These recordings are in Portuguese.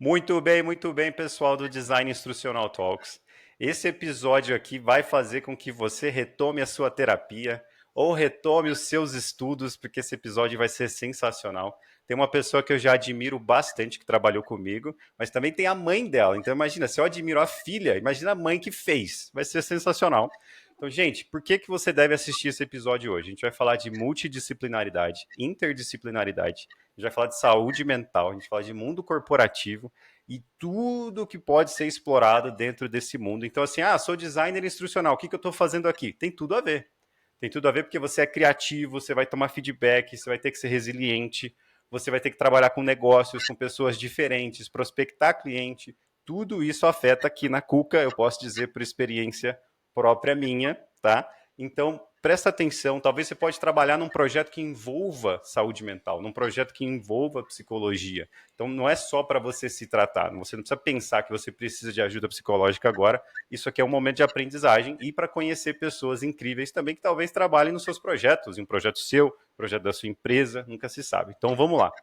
Muito bem, pessoal do Design Instrucional Talks. Esse episódio aqui vai fazer com que você retome a sua terapia ou retome os seus estudos, porque esse episódio vai ser sensacional. Tem uma pessoa que eu já admiro bastante que trabalhou comigo, mas também tem a mãe dela. Então imagina, se eu admiro a filha, imagina a mãe que fez. Vai ser sensacional. Então, gente, por que você deve assistir esse episódio hoje? A gente vai falar de multidisciplinaridade, interdisciplinaridade, a gente vai falar de saúde mental, a gente vai falar de mundo corporativo e tudo que pode ser explorado dentro desse mundo. Então, assim, sou designer instrucional, o que eu estou fazendo aqui? Tem tudo a ver. Tem tudo a ver porque você é criativo, você vai tomar feedback, você vai ter que ser resiliente, você vai ter que trabalhar com negócios, com pessoas diferentes, prospectar cliente. Tudo isso afeta aqui na Cuca, eu posso dizer por experiência própria minha, tá? Então, presta atenção, talvez você pode trabalhar num projeto que envolva saúde mental, num projeto que envolva psicologia. Então, não é só para você se tratar, você não precisa pensar que você precisa de ajuda psicológica agora. Isso aqui é um momento de aprendizagem e para conhecer pessoas incríveis também que talvez trabalhem nos seus projetos, em um projeto seu, projeto da sua empresa, nunca se sabe. Então, vamos lá.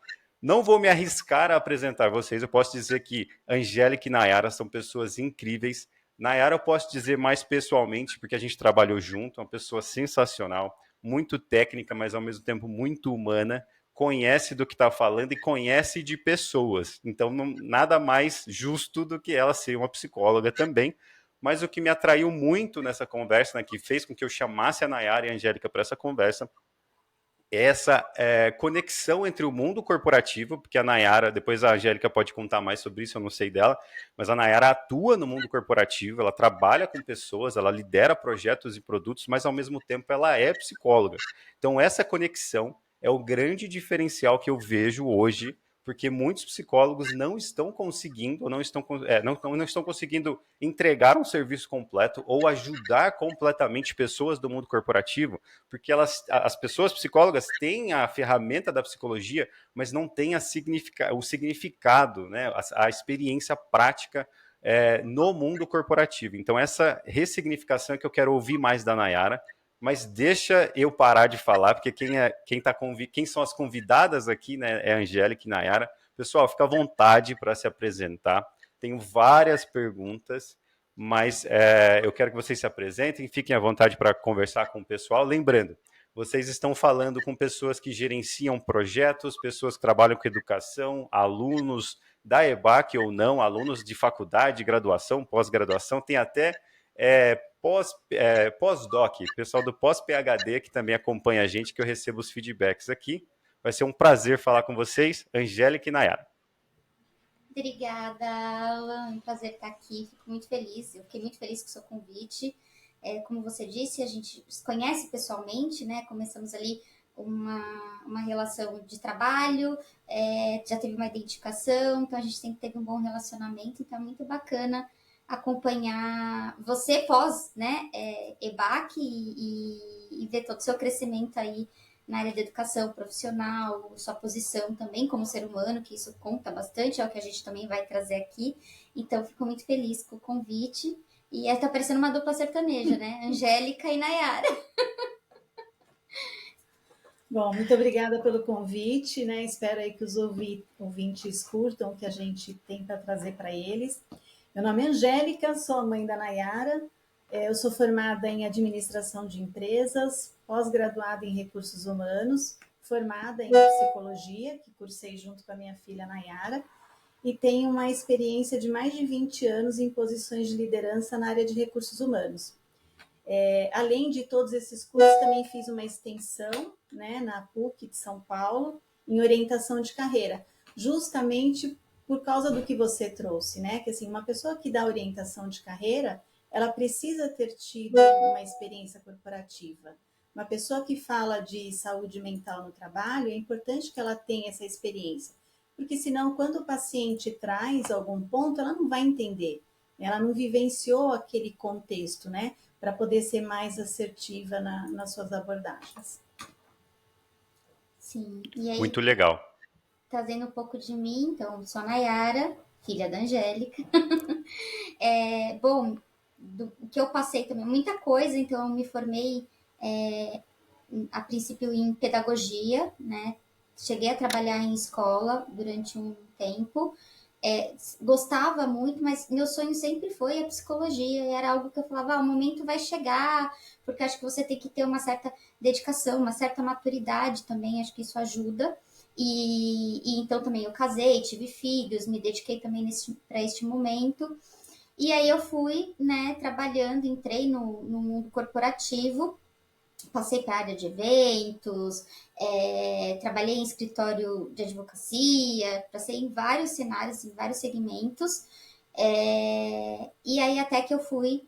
Não vou me arriscar a apresentar vocês, eu posso dizer que Angélica e Nayara são pessoas incríveis. Nayara, eu posso dizer mais pessoalmente, porque a gente trabalhou junto, uma pessoa sensacional, muito técnica, mas ao mesmo tempo muito humana, conhece do que está falando e conhece de pessoas. Então, nada mais justo do que ela ser uma psicóloga também. Mas o que me atraiu muito nessa conversa, né, que fez com que eu chamasse a Nayara e a Angélica para essa conversa, essa conexão entre o mundo corporativo, porque a Nayara, depois a Angélica pode contar mais sobre isso, eu não sei dela, mas a Nayara atua no mundo corporativo, ela trabalha com pessoas, ela lidera projetos e produtos, mas ao mesmo tempo ela é psicóloga. Então essa conexão é o grande diferencial que eu vejo hoje, porque muitos psicólogos não estão conseguindo, ou não estão conseguindo entregar um serviço completo ou ajudar completamente pessoas do mundo corporativo, porque as pessoas psicólogas têm a ferramenta da psicologia, mas não têm o significado, né, a experiência prática no mundo corporativo. Então, essa ressignificação é que eu quero ouvir mais da Nayara, mas deixa eu parar de falar, porque quem são as convidadas aqui, né, é a Angélica e Nayara. Pessoal, fica à vontade para se apresentar. Tenho várias perguntas, mas eu quero que vocês se apresentem, fiquem à vontade para conversar com o pessoal. Lembrando, vocês estão falando com pessoas que gerenciam projetos, pessoas que trabalham com educação, alunos da EBAC ou não, alunos de faculdade, graduação, pós-graduação, tem até pós-doc, pessoal do pós-PhD que também acompanha a gente, que eu recebo os feedbacks aqui. Vai ser um prazer falar com vocês, Angélica e Nayara. Obrigada, Alan. É um prazer estar aqui. Fico muito feliz. Eu fiquei muito feliz com o seu convite. Como você disse, a gente se conhece pessoalmente, né? Começamos ali uma relação de trabalho, já teve uma identificação, então a gente sempre teve um bom relacionamento. Então é muito bacana acompanhar você pós, né, EBAC e ver todo o seu crescimento aí na área da educação profissional, sua posição também como ser humano, que isso conta bastante, é o que a gente também vai trazer aqui. Então, fico muito feliz com o convite. E tá parecendo uma dupla sertaneja, né? Angélica e Nayara. Bom, muito obrigada pelo convite, né? Espero aí que os ouvintes curtam o que a gente tem para trazer para eles. Meu nome é Angélica, sou a mãe da Nayara. Eu sou formada em administração de empresas, pós-graduada em recursos humanos, formada em psicologia, que cursei junto com a minha filha Nayara, e tenho uma experiência de mais de 20 anos em posições de liderança na área de recursos humanos. Além de todos esses cursos, também fiz uma extensão, né, na PUC de São Paulo, em orientação de carreira, justamente por causa do que você trouxe, né? Que assim, uma pessoa que dá orientação de carreira, ela precisa ter tido uma experiência corporativa. Uma pessoa que fala de saúde mental no trabalho, é importante que ela tenha essa experiência, porque senão, quando o paciente traz algum ponto, ela não vai entender, ela não vivenciou aquele contexto, né? Para poder ser mais assertiva nas suas abordagens. Sim, e aí, Muito legal. trazendo um pouco de mim, então, sou a Nayara, filha da Angélica. Bom, do que eu passei também, muita coisa, então eu me formei a princípio em pedagogia, né? Cheguei a trabalhar em escola durante um tempo, gostava muito, mas meu sonho sempre foi a psicologia, e era algo que eu falava, o momento vai chegar, porque acho que você tem que ter uma certa dedicação, uma certa maturidade também, acho que isso ajuda. E então também eu casei, tive filhos, me dediquei também para este momento. E aí eu fui, né, trabalhando, entrei no mundo corporativo, passei para a área de eventos, trabalhei em escritório de advocacia, passei em vários cenários, em vários segmentos, e aí até que eu fui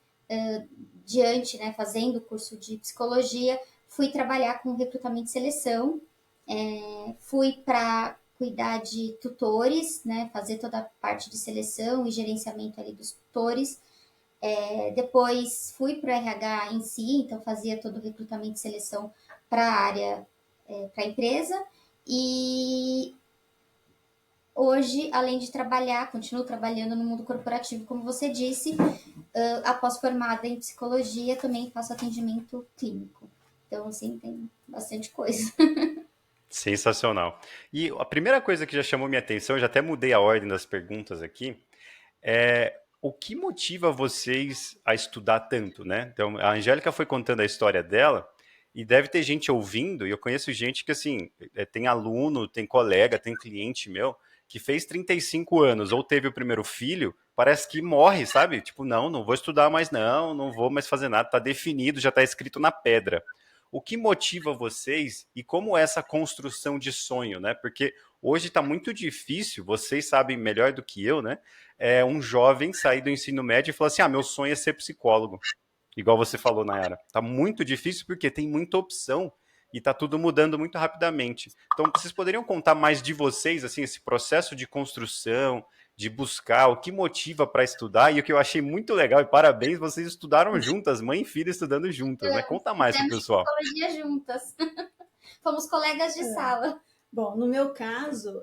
diante, né, fazendo o curso de psicologia, fui trabalhar com recrutamento e seleção, fui para cuidar de tutores, né, fazer toda a parte de seleção e gerenciamento ali dos tutores. Depois fui para o RH em si, então fazia todo o recrutamento e seleção para a área, para a empresa. E hoje, além de trabalhar, continuo trabalhando no mundo corporativo, como você disse, após formada em psicologia, também faço atendimento clínico. Então, assim, tem bastante coisa. Sensacional. E a primeira coisa que já chamou minha atenção, eu já até mudei a ordem das perguntas aqui, é o que motiva vocês a estudar tanto, né? Então, a Angélica foi contando a história dela e deve ter gente ouvindo, e eu conheço gente que, assim, tem aluno, tem colega, tem cliente meu, que fez 35 anos ou teve o primeiro filho, parece que morre, sabe? Tipo, não, não vou estudar mais não, não vou mais fazer nada, tá definido, já tá escrito na pedra. O que motiva vocês e como é essa construção de sonho, né? Porque hoje está muito difícil, vocês sabem melhor do que eu, né? Um jovem sair do ensino médio e falar assim: ah, meu sonho é ser psicólogo. Igual você falou, Nayara. Tá muito difícil porque tem muita opção e tá tudo mudando muito rapidamente. Então, vocês poderiam contar mais de vocês, assim, esse processo de construção, de buscar, o que motiva para estudar, e o que eu achei muito legal, e parabéns, vocês estudaram juntas, mãe e filha estudando juntas, né? Conta mais pro Fizemos pessoal. psicologia juntas. Fomos colegas de sala. Bom, no meu caso,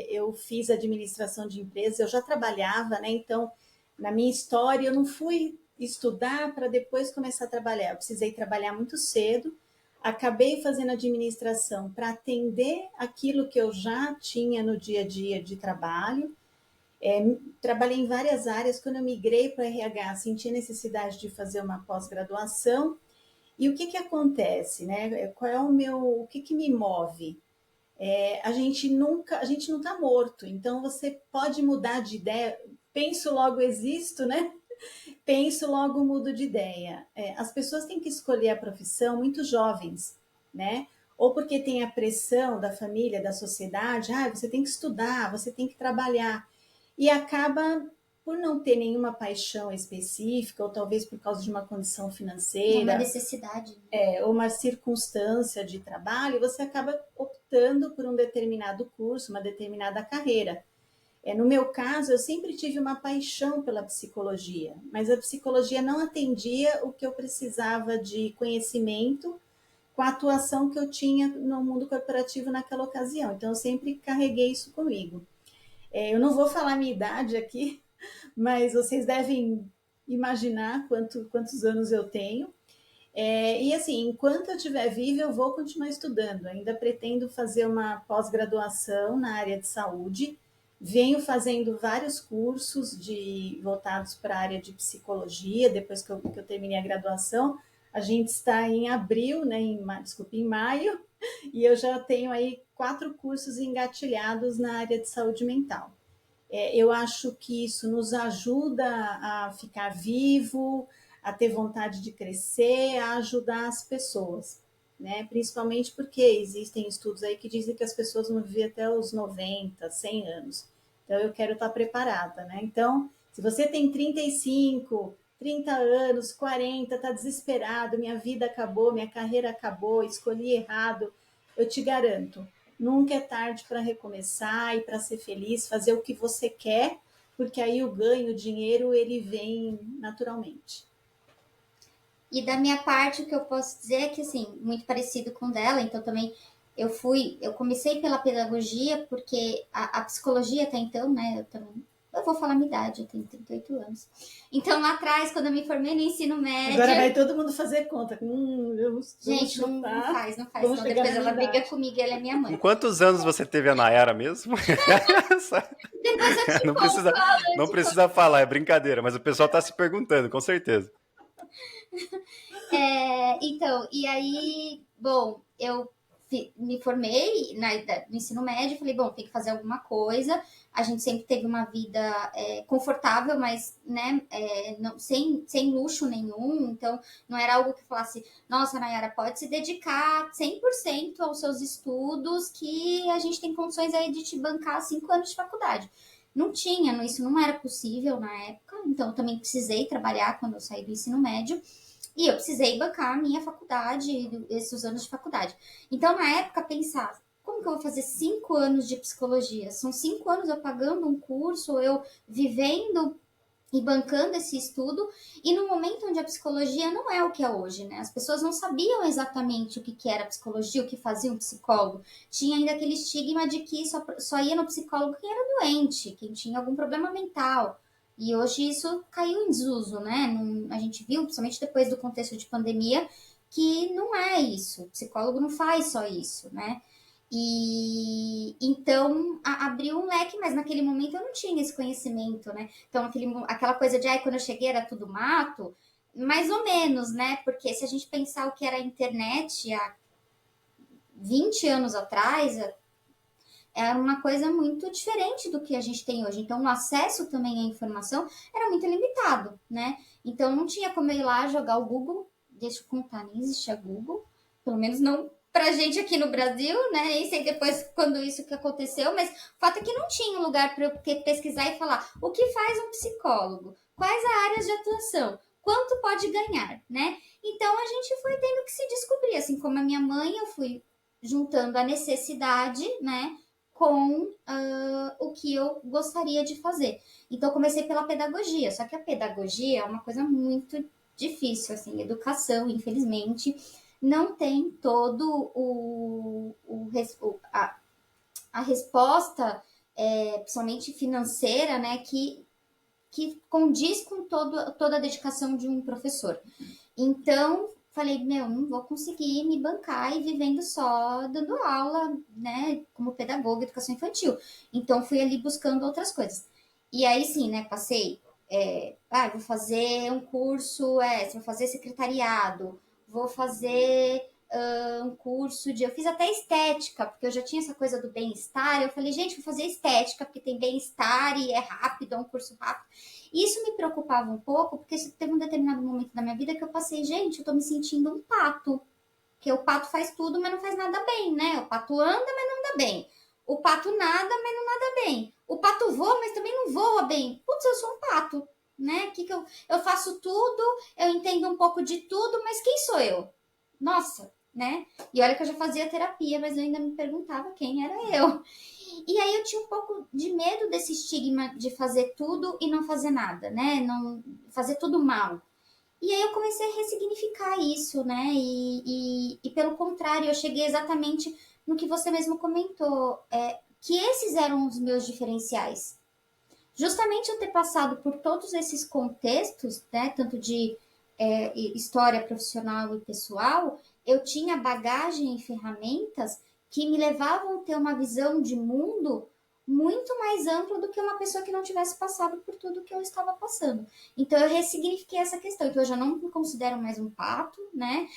eu fiz administração de empresas, eu já trabalhava, né? Então, na minha história, eu não fui estudar para depois começar a trabalhar. Eu precisei trabalhar muito cedo, acabei fazendo administração para atender aquilo que eu já tinha no dia a dia de trabalho. Trabalhei em várias áreas. Quando eu migrei para RH, senti a necessidade de fazer uma pós-graduação. E o que que acontece, né? Qual é o que que me move? A gente nunca, a gente não está morto, então você pode mudar de ideia. Penso, logo existo, né? Penso, logo mudo de ideia. As pessoas têm que escolher a profissão muito jovens, né? Ou porque tem a pressão da família, da sociedade, você tem que estudar, você tem que trabalhar. E acaba por não ter nenhuma paixão específica, ou talvez por causa de uma condição Uma financeira, necessidade. ou uma circunstância de trabalho, você acaba optando por um determinado curso, uma determinada carreira. No meu caso, eu sempre tive uma paixão pela psicologia, mas a psicologia não atendia o que eu precisava de conhecimento com a atuação que eu tinha no mundo corporativo naquela ocasião. Então, eu sempre carreguei isso comigo. Eu não vou falar a minha idade aqui, mas vocês devem imaginar quantos anos eu tenho. E assim, enquanto eu estiver viva, eu vou continuar estudando. Ainda pretendo fazer uma pós-graduação na área de saúde. Venho fazendo vários cursos voltados para a área de psicologia, depois que eu terminei a graduação. A gente está em abril, né, em maio, e eu já tenho aí 4 cursos engatilhados na área de saúde mental. Eu acho que isso nos ajuda a ficar vivo, a ter vontade de crescer, a ajudar as pessoas, né? Principalmente porque existem estudos aí que dizem que as pessoas vão viver até os 90, 100 anos. Então, eu quero estar preparada, né? Então, se você tem 35, 30 anos, 40, está desesperado, minha vida acabou, minha carreira acabou, escolhi errado, eu te garanto, nunca é tarde para recomeçar e para ser feliz, fazer o que você quer, porque aí o ganho, o dinheiro, ele vem naturalmente. E da minha parte, o que eu posso dizer é que, assim, muito parecido com o dela, então também eu comecei pela pedagogia, porque a psicologia até então, né, Eu vou falar minha idade, eu tenho 38 anos. Então, lá atrás, quando eu me formei no ensino médio... Agora vai todo mundo fazer conta. Gente, não faz, não. Vamos chegar Depois na ela idade. briga comigo, ela é minha mãe. Com quantos anos você teve a Nayara mesmo? Depois eu te Não conto, não precisa falar, é brincadeira, mas o pessoal tá se perguntando, com certeza. Então, e aí, bom, eu me formei no ensino médio, falei, bom, tem que fazer alguma coisa. A gente sempre teve uma vida confortável, mas né, não, sem luxo nenhum. Então, não era algo que falasse, nossa, Nayara, pode se dedicar 100% aos seus estudos, que a gente tem condições aí de te bancar 5 anos de faculdade. Não tinha, isso não era possível na época. Então, eu também precisei trabalhar quando eu saí do ensino médio. E eu precisei bancar a minha faculdade, esses anos de faculdade. Então, na época, pensar, como que eu vou fazer 5 anos de psicologia? São 5 anos eu pagando um curso, eu vivendo e bancando esse estudo, e no momento onde a psicologia não é o que é hoje, né? As pessoas não sabiam exatamente o que era psicologia, o que fazia um psicólogo. Tinha ainda aquele estigma de que só ia no psicólogo quem era doente, quem tinha algum problema mental. E hoje isso caiu em desuso, né? A gente viu, principalmente depois do contexto de pandemia, que não é isso. O psicólogo não faz só isso, né? E então abriu um leque, mas naquele momento eu não tinha esse conhecimento, né? Então aquela coisa de quando eu cheguei era tudo mato, mais ou menos, né? Porque se a gente pensar o que era a internet há 20 anos atrás, era uma coisa muito diferente do que a gente tem hoje. Então, o acesso também à informação era muito limitado, né? Então, não tinha como eu ir lá jogar o Google. Deixa eu contar, nem existia Google. Pelo menos não pra gente aqui no Brasil, né? Nem sei depois quando isso que aconteceu, mas o fato é que não tinha um lugar para eu pesquisar e falar o que faz um psicólogo, quais as áreas de atuação, quanto pode ganhar, né? Então, a gente foi tendo que se descobrir. Assim como a minha mãe, eu fui juntando a necessidade, né? Com o que eu gostaria de fazer. Então, eu comecei pela pedagogia, só que a pedagogia é uma coisa muito difícil, assim, educação, infelizmente, não tem todo a resposta, principalmente financeira, né, que condiz com toda a dedicação de um professor. Então, falei, não vou conseguir me bancar e vivendo só dando aula, né, como pedagoga, educação infantil. Então, fui ali buscando outras coisas. E aí, sim, né, passei, vou fazer um curso, vou fazer secretariado, vou fazer um curso eu fiz até estética, porque eu já tinha essa coisa do bem-estar, eu falei, gente, vou fazer estética, porque tem bem-estar e é rápido, é um curso rápido. E isso me preocupava um pouco, porque teve um determinado momento da minha vida que eu passei, gente, eu tô me sentindo um pato. Porque o pato faz tudo, mas não faz nada bem, né? O pato anda, mas não anda bem. O pato nada, mas não nada bem. O pato voa, mas também não voa bem. Putz, eu sou um pato, né? Que eu faço tudo, eu entendo um pouco de tudo, mas quem sou eu? Nossa, né? E olha que eu já fazia terapia, mas eu ainda me perguntava quem era eu. E aí eu tinha um pouco de medo desse estigma de fazer tudo e não fazer nada, né? Não fazer tudo mal. E aí eu comecei a ressignificar isso, né? E pelo contrário, eu cheguei exatamente no que você mesmo comentou, que esses eram os meus diferenciais. Justamente eu ter passado por todos esses contextos, né? Tanto de história profissional e pessoal, eu tinha bagagem e ferramentas que me levavam a ter uma visão de mundo muito mais ampla do que uma pessoa que não tivesse passado por tudo que eu estava passando. Então eu ressignifiquei essa questão. Então eu já não me considero mais um pato, né?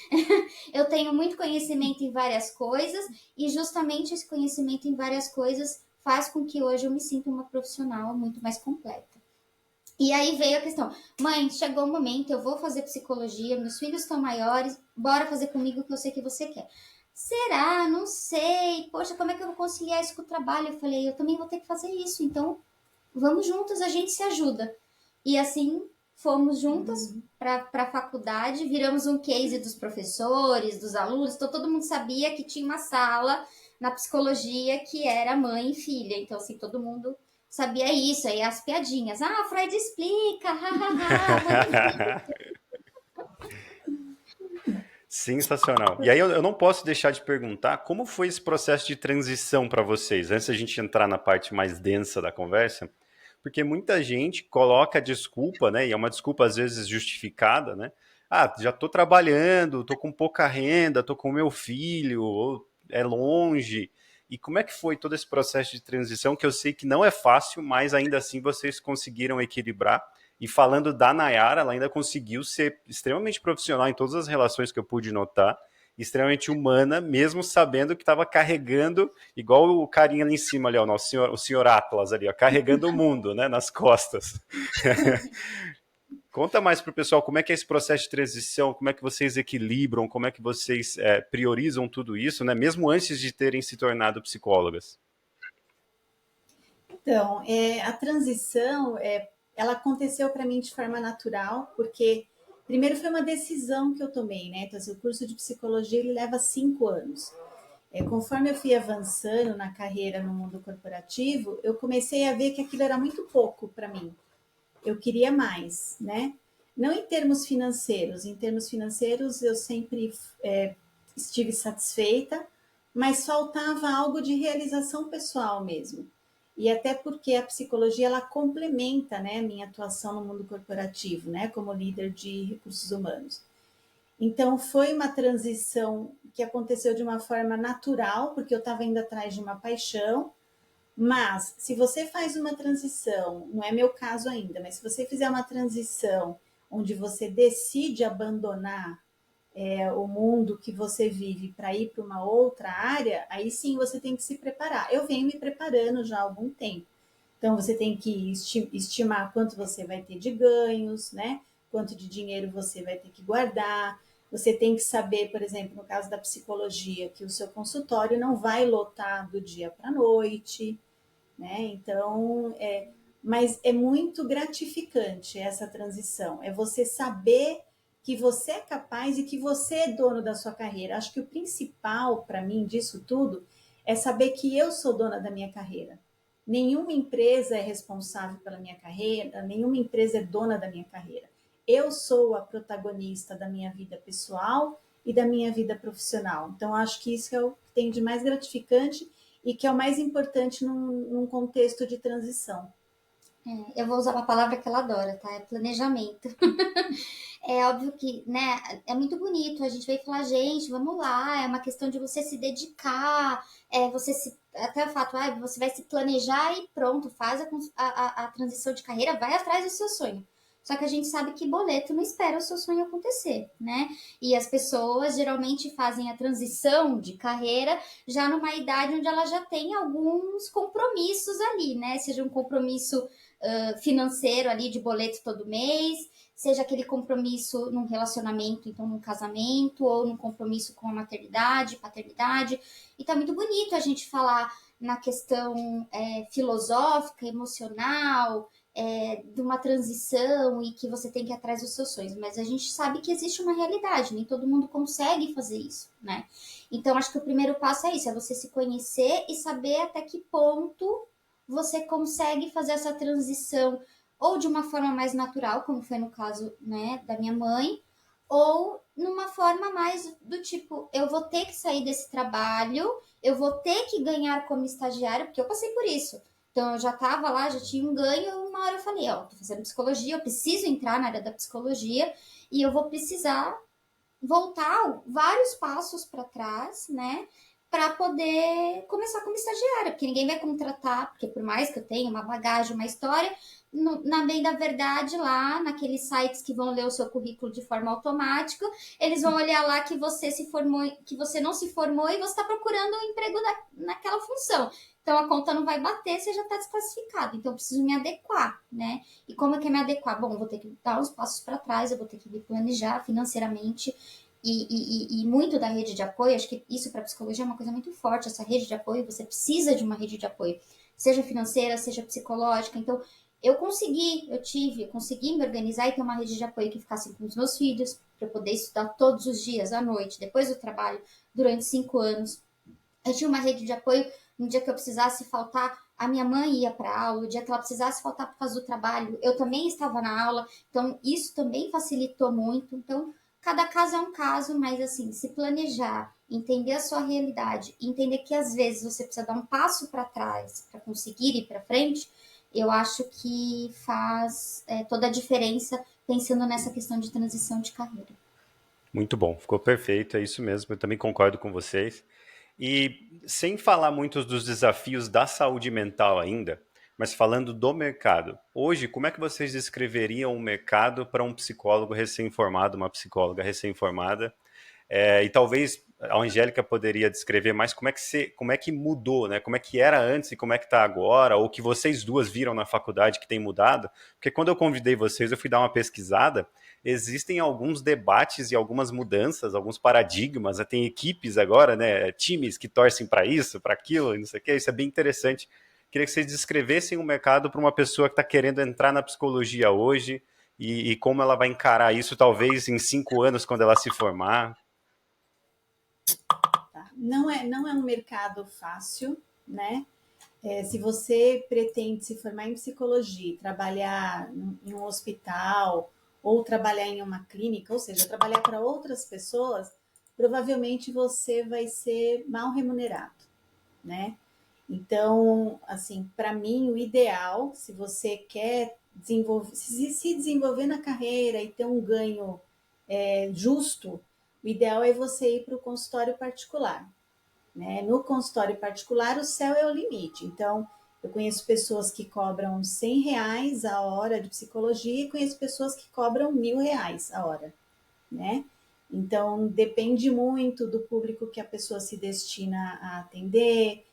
Eu tenho muito conhecimento em várias coisas e justamente esse conhecimento em várias coisas faz com que hoje eu me sinta uma profissional muito mais completa. E aí veio a questão, mãe, chegou o momento, eu vou fazer psicologia, meus filhos estão maiores, bora fazer comigo o que eu sei que você quer. Será? Não sei. Poxa, como é que eu vou conciliar isso com o trabalho? Eu falei, eu também vou ter que fazer isso, então vamos juntas, a gente se ajuda. E assim fomos juntas para a faculdade, viramos um case dos professores, dos alunos, então todo mundo sabia que tinha uma sala na psicologia que era mãe e filha, então assim, todo mundo sabia isso, aí as piadinhas. Freud explica, Sensacional. E aí eu não posso deixar de perguntar como foi esse processo de transição para vocês, antes da gente entrar na parte mais densa da conversa, porque muita gente coloca a desculpa, né? E é uma desculpa às vezes justificada, né? Ah, já estou trabalhando, estou com pouca renda, estou com meu filho, ou é longe. E como é que foi todo esse processo de transição, que eu sei que não é fácil, mas ainda assim vocês conseguiram equilibrar? E falando da Nayara, ela ainda conseguiu ser extremamente profissional em todas as relações que eu pude notar, extremamente humana, mesmo sabendo que estava carregando, igual o carinha ali em cima, ali, ó, o senhor Atlas ali, ó, carregando o mundo, né, nas costas. Conta mais para o pessoal como é que é esse processo de transição, como é que vocês equilibram, como é que vocês priorizam tudo isso, né, mesmo antes de terem se tornado psicólogas. Então, a transição, ela aconteceu para mim de forma natural, porque primeiro foi uma decisão que eu tomei, né? Então, assim, o curso de psicologia ele leva 5 anos. Conforme eu fui avançando na carreira no mundo corporativo, eu comecei a ver que aquilo era muito pouco para mim. Eu queria mais, né? Não em termos financeiros eu sempre estive satisfeita, mas faltava algo de realização pessoal mesmo. E até porque a psicologia ela complementa, né, a minha atuação no mundo corporativo, né, como líder de recursos humanos. Então foi uma transição que aconteceu de uma forma natural, porque eu estava indo atrás de uma paixão, mas se você faz uma transição, não é meu caso ainda, mas se você fizer uma transição onde você decide abandonar o mundo que você vive para ir para uma outra área, aí sim você tem que se preparar. Eu venho me preparando já há algum tempo. Então você tem que estimar quanto você vai ter de ganhos, né? Quanto de dinheiro você vai ter que guardar. Você tem que saber, por exemplo, no caso da psicologia, que o seu consultório não vai lotar do dia para a noite, né? Então, mas é muito gratificante essa transição. É você saber que você é capaz e que você é dono da sua carreira. Acho que o principal para mim disso tudo é saber que eu sou dona da minha carreira. Nenhuma empresa é responsável pela minha carreira, nenhuma empresa é dona da minha carreira. Eu sou a protagonista da minha vida pessoal e da minha vida profissional. Então, acho que isso é o que tem de mais gratificante e que é o mais importante num contexto de transição. Eu vou usar uma palavra que ela adora, tá? É planejamento. É óbvio que, né, é muito bonito. A gente vai falar, gente, vamos lá, é uma questão de você se dedicar, até o fato, você vai se planejar e pronto, faz a transição de carreira, vai atrás do seu sonho. Só que a gente sabe que boleto não espera o seu sonho acontecer, né? E as pessoas geralmente fazem a transição de carreira já numa idade onde ela já tem alguns compromissos ali, né? Seja um compromisso financeiro ali de boleto todo mês, seja aquele compromisso num relacionamento, então num casamento, ou num compromisso com a maternidade, paternidade. E tá muito bonito a gente falar na questão filosófica, emocional, de uma transição e que você tem que ir atrás dos seus sonhos, mas a gente sabe que existe uma realidade, nem todo mundo consegue fazer isso, né? Então, acho que o primeiro passo é isso, é você se conhecer e saber até que ponto você consegue fazer essa transição ou de uma forma mais natural, como foi no caso, né, da minha mãe, ou numa forma mais do tipo, eu vou ter que sair desse trabalho, eu vou ter que ganhar como estagiário, porque eu passei por isso. Então eu já estava lá, já tinha um ganho, uma hora eu falei, ó, tô fazendo psicologia, eu preciso entrar na área da psicologia e eu vou precisar voltar vários passos para trás, né? Para poder começar como estagiária, porque ninguém vai contratar, porque por mais que eu tenha uma bagagem, uma história, na bem da verdade, lá naqueles sites que vão ler o seu currículo de forma automática, eles vão olhar lá que você se formou, que você não se formou e você está procurando um emprego naquela função. Então a conta não vai bater, você já está desclassificado. Então eu preciso me adequar, né? E como é que é me adequar? Bom, vou ter que dar uns passos para trás, eu vou ter que me planejar financeiramente. E muito da rede de apoio, acho que isso para psicologia é uma coisa muito forte, essa rede de apoio, você precisa de uma rede de apoio, seja financeira, seja psicológica. Então, eu consegui me organizar e ter uma rede de apoio que ficasse com os meus filhos, para eu poder estudar todos os dias, à noite, depois do trabalho, durante 5 anos. Eu tinha uma rede de apoio no dia que eu precisasse faltar, a minha mãe ia para aula, o dia que ela precisasse faltar por causa do trabalho, eu também estava na aula, então isso também facilitou muito. Então, cada caso é um caso, mas assim, se planejar, entender a sua realidade, entender que às vezes você precisa dar um passo para trás para conseguir ir para frente, eu acho que faz toda a diferença pensando nessa questão de transição de carreira. Muito bom, ficou perfeito, é isso mesmo, eu também concordo com vocês. E sem falar muito dos desafios da saúde mental ainda, mas falando do mercado, hoje, como é que vocês descreveriam o mercado para um psicólogo recém-formado, uma psicóloga recém-formada? E talvez a Angélica poderia descrever mais como é que mudou, né? Como é que era antes e como é que está agora, ou o que vocês duas viram na faculdade que tem mudado. Porque quando eu convidei vocês, eu fui dar uma pesquisada, existem alguns debates e algumas mudanças, alguns paradigmas, né? Tem equipes agora, né? Times que torcem para isso, para aquilo, e não sei o que, isso é bem interessante. Queria que vocês descrevessem o mercado para uma pessoa que está querendo entrar na psicologia hoje e como ela vai encarar isso, talvez em 5 anos, quando ela se formar. Tá? Não é um mercado fácil, né? Se você pretende se formar em psicologia, trabalhar em um hospital ou trabalhar em uma clínica, ou seja, trabalhar para outras pessoas, provavelmente você vai ser mal remunerado, né? Então, assim, para mim, o ideal, se você quer se desenvolver na carreira e ter um ganho justo, o ideal é você ir para o consultório particular, né? No consultório particular, o céu é o limite. Então, eu conheço pessoas que cobram R$ 100 a hora de psicologia e conheço pessoas que cobram R$ 1.000 a hora, né? Então, depende muito do público que a pessoa se destina a atender,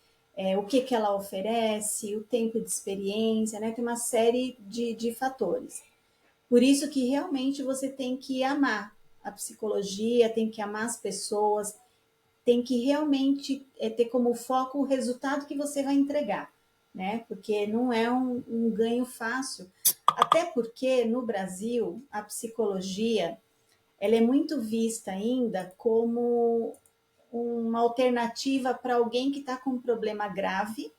o que ela oferece, o tempo de experiência, né? Tem uma série de fatores. Por isso que realmente você tem que amar a psicologia, tem que amar as pessoas, tem que realmente ter como foco o resultado que você vai entregar, né? Porque não é um ganho fácil. Até porque no Brasil a psicologia ela é muito vista ainda como uma alternativa para alguém que está com um problema grave,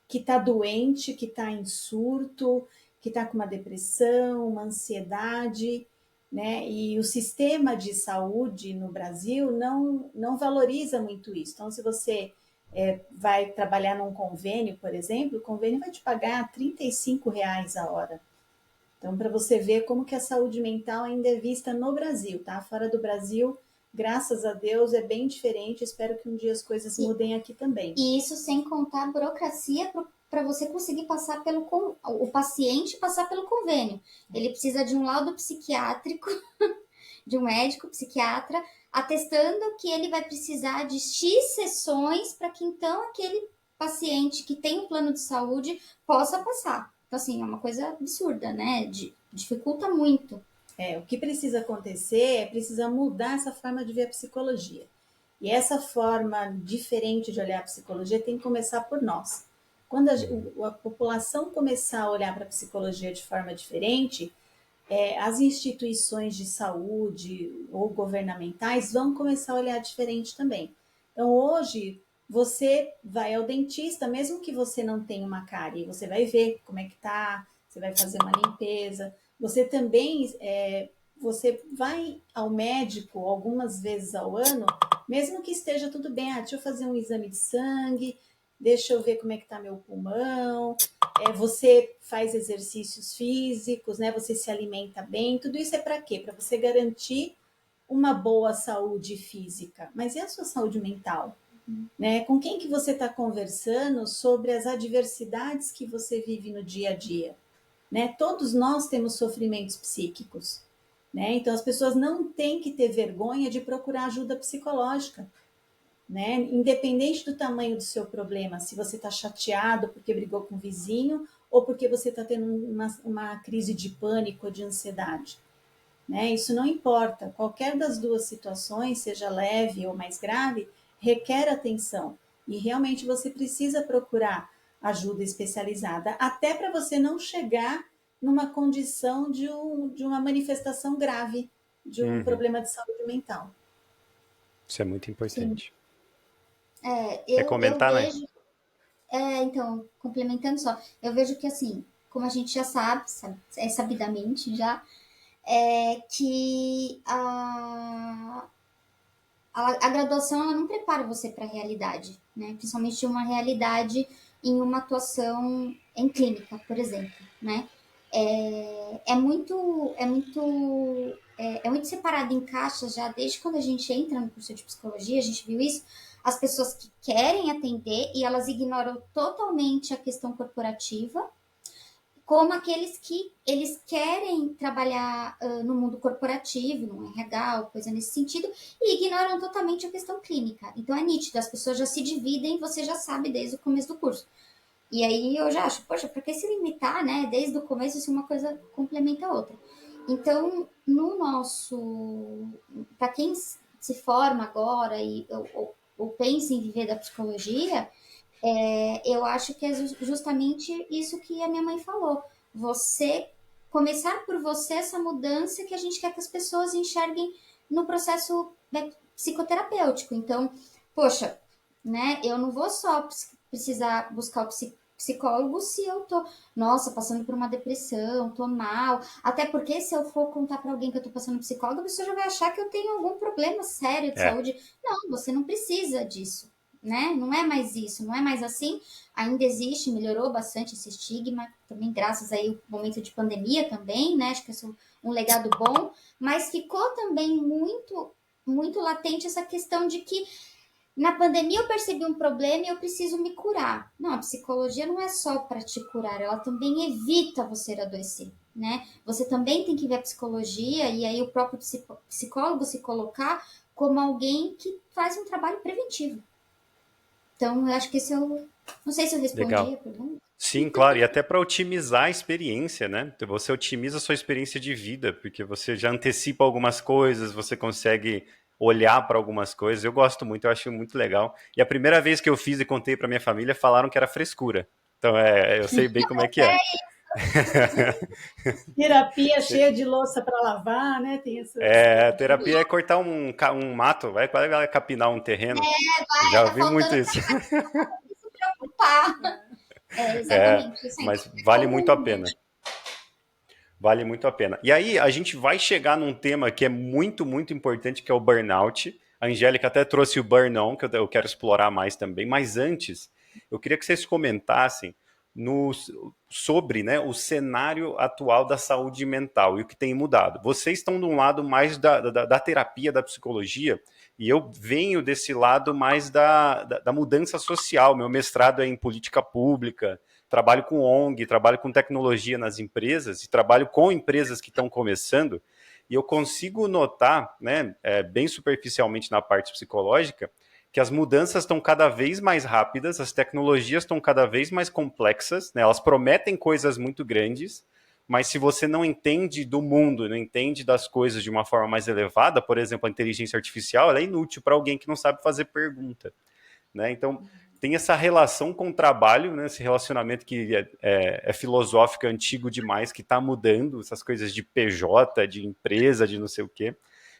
que está doente, que está em surto, que está com uma depressão, uma ansiedade, né? E o sistema de saúde no Brasil não valoriza muito isso. Então, se você vai trabalhar num convênio, por exemplo, o convênio vai te pagar R$ 35 a hora. Então, para você ver como que a saúde mental ainda é vista no Brasil, tá? Fora do Brasil, graças a Deus, é bem diferente. Espero que um dia as coisas Sim. mudem aqui também. E isso sem contar a burocracia para você conseguir passar o paciente passar pelo convênio. Ele precisa de um laudo psiquiátrico, de um médico psiquiatra, atestando que ele vai precisar de X sessões para que então aquele paciente que tem um plano de saúde possa passar. Então, assim, é uma coisa absurda, né? Dificulta muito. O que precisa acontecer é precisa mudar essa forma de ver a psicologia. E essa forma diferente de olhar a psicologia tem que começar por nós. Quando a população começar a olhar para a psicologia de forma diferente, as instituições de saúde ou governamentais vão começar a olhar diferente também. Então, hoje, você vai ao dentista, mesmo que você não tenha uma cárie, você vai ver como é que tá, você vai fazer uma limpeza. Você também, você vai ao médico algumas vezes ao ano, mesmo que esteja tudo bem, deixa eu fazer um exame de sangue, deixa eu ver como é que tá meu pulmão, você faz exercícios físicos, né? Você se alimenta bem. Tudo isso é para quê? Para você garantir uma boa saúde física. Mas e a sua saúde mental? Né? Com quem que você está conversando sobre as adversidades que você vive no dia a dia? Né? Todos nós temos sofrimentos psíquicos. Né? Então as pessoas não têm que ter vergonha de procurar ajuda psicológica. Né? Independente do tamanho do seu problema, se você está chateado porque brigou com o vizinho ou porque você está tendo uma crise de pânico ou de ansiedade. Né? Isso não importa. Qualquer das duas situações, seja leve ou mais grave, requer atenção. E realmente você precisa procurar ajuda especializada, até para você não chegar numa condição de uma manifestação grave de um Uhum. problema de saúde mental. Isso é muito Sim. importante. Quer Eu comentar, né? vejo, então, complementando só, eu vejo que assim, como a gente já sabe sabidamente já, que a graduação ela não prepara você para a realidade, né? Principalmente uma realidade em uma atuação em clínica, por exemplo, né? É muito separado em caixas já desde quando a gente entra no curso de psicologia, a gente viu isso, as pessoas que querem atender e elas ignoram totalmente a questão corporativa, como aqueles que eles querem trabalhar no mundo corporativo, no RH, ou coisa nesse sentido, e ignoram totalmente a questão clínica. Então é nítido, as pessoas já se dividem, você já sabe desde o começo do curso. E aí eu já acho, poxa, por que se limitar, né? Desde o começo, se uma coisa complementa a outra. Então, no nosso. Para quem se forma agora ou pensa em viver da psicologia, eu acho que é justamente isso que a minha mãe falou. Você começar por você essa mudança que a gente quer que as pessoas enxerguem no processo, né, psicoterapêutico. Então, poxa, né, eu não vou só precisar buscar o psicólogo se eu tô, nossa, passando por uma depressão, tô mal. Até porque se eu for contar para alguém que eu tô passando por psicólogo, a pessoa já vai achar que eu tenho algum problema sério de É, saúde. Não, você não precisa disso, né? Não é mais isso, não é mais assim. Ainda existe, melhorou bastante esse estigma, também graças aí ao momento de pandemia também, né? Acho que é um legado bom, mas ficou também muito latente essa questão de que na pandemia eu percebi um problema e eu preciso me curar. Não, a psicologia não é só para te curar, ela também evita você adoecer, né? Você também tem que ver a psicologia e aí o próprio psicólogo se colocar como alguém que faz um trabalho preventivo. Então, eu acho que esse é o. Não sei se eu respondi legal. a pergunta. Sim, claro, e até para otimizar a experiência, né? Então, você otimiza a sua experiência de vida, porque você já antecipa algumas coisas, você consegue olhar para algumas coisas. Eu gosto muito, eu acho muito legal. E a primeira vez que eu fiz e contei para minha família, falaram que era frescura. Então, eu sei bem como é que é. Terapia cheia de louça para lavar, né? Tem essas Terapia é cortar um mato, vai capinar um terreno. Já Tá ouvi muito faltando isso. se preocupar. Exatamente. Isso aí Mas é vale muito a comum, né? pena. Vale muito a pena. E aí, a gente vai chegar num tema que é muito, muito importante, que é o burnout. A Angélica até trouxe o burn-on, que eu quero explorar mais também. Mas antes, eu queria que vocês comentassem no, sobre, né, o cenário atual da saúde mental e o que tem mudado. Vocês estão de um lado mais da terapia, da psicologia, e eu venho desse lado mais da mudança social. Meu mestrado é em política pública, trabalho com ONG, trabalho com tecnologia nas empresas e trabalho com empresas que estão começando, e eu consigo notar, né, bem superficialmente na parte psicológica, que as mudanças estão cada vez mais rápidas, as tecnologias estão cada vez mais complexas, né, elas prometem coisas muito grandes, mas se você não entende do mundo, não entende das coisas de uma forma mais elevada, por exemplo, a inteligência artificial, ela é inútil para alguém que não sabe fazer pergunta. Né? Então, tem essa relação com o trabalho, né? Esse relacionamento que é filosófico, antigo demais, que está mudando, essas coisas de PJ, de empresa, de não sei o quê.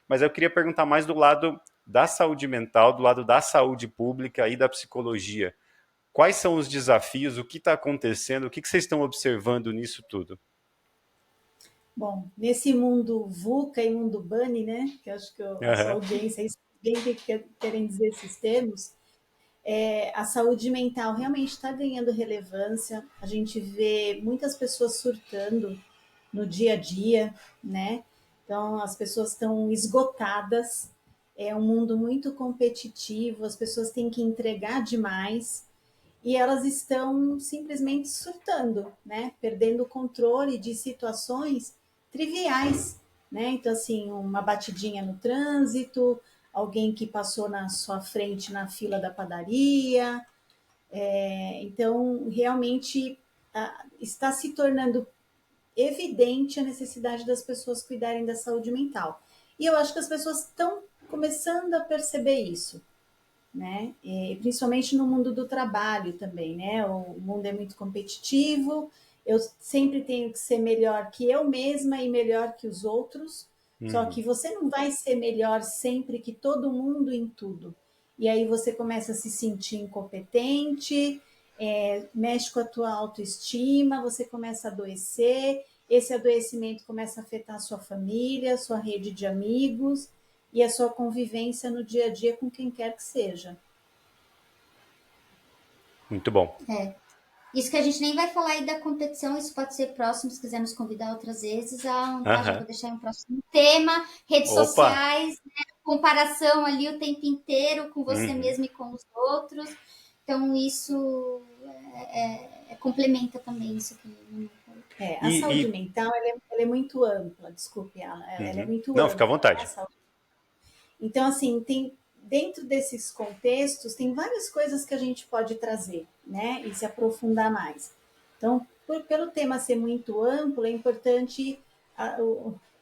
Mas eu queria perguntar mais do lado da saúde mental, do lado da saúde pública e da psicologia. Quais são os desafios, o que está acontecendo, o que vocês estão observando nisso tudo? Bom, nesse mundo VUCA e mundo BANI, né? Que acho que a sua Uhum. audiência bem que querem dizer esses termos, a saúde mental realmente está ganhando relevância. A gente vê muitas pessoas surtando no dia a dia, né? Então, as pessoas estão esgotadas. É um mundo muito competitivo, as pessoas têm que entregar demais e elas estão simplesmente surtando, né? Perdendo o controle de situações triviais, né? Então, assim, uma batidinha no trânsito, alguém que passou na sua frente na fila da padaria. Então, realmente está se tornando evidente a necessidade das pessoas cuidarem da saúde mental. E eu acho que as pessoas estão começando a perceber isso, né? E principalmente no mundo do trabalho também, né? O mundo é muito competitivo, eu sempre tenho que ser melhor que eu mesma e melhor que os outros, só Uhum. que você não vai ser melhor sempre que todo mundo em tudo. E aí você começa a se sentir incompetente, mexe com a tua autoestima, você começa a adoecer, esse adoecimento começa a afetar a sua família, a sua rede de amigos, e a sua convivência no dia a dia com quem quer que seja. Muito bom. Isso que a gente nem vai falar aí da competição, isso pode ser próximo, se quiser nos convidar outras vezes, tá? Já Aham. vou deixar em um próximo tema, redes Opa! sociais, né? Comparação ali o tempo inteiro com você Uhum. mesmo e com os outros. Então, isso complementa também isso que eu falei. A saúde E, mental, ela é muito ampla, desculpe, ela é uhum. muito Não, fica à ampla, né? A vontade. saúde. Então, assim, dentro desses contextos, tem várias coisas que a gente pode trazer, né? E se aprofundar mais. Então, pelo tema ser muito amplo, é importante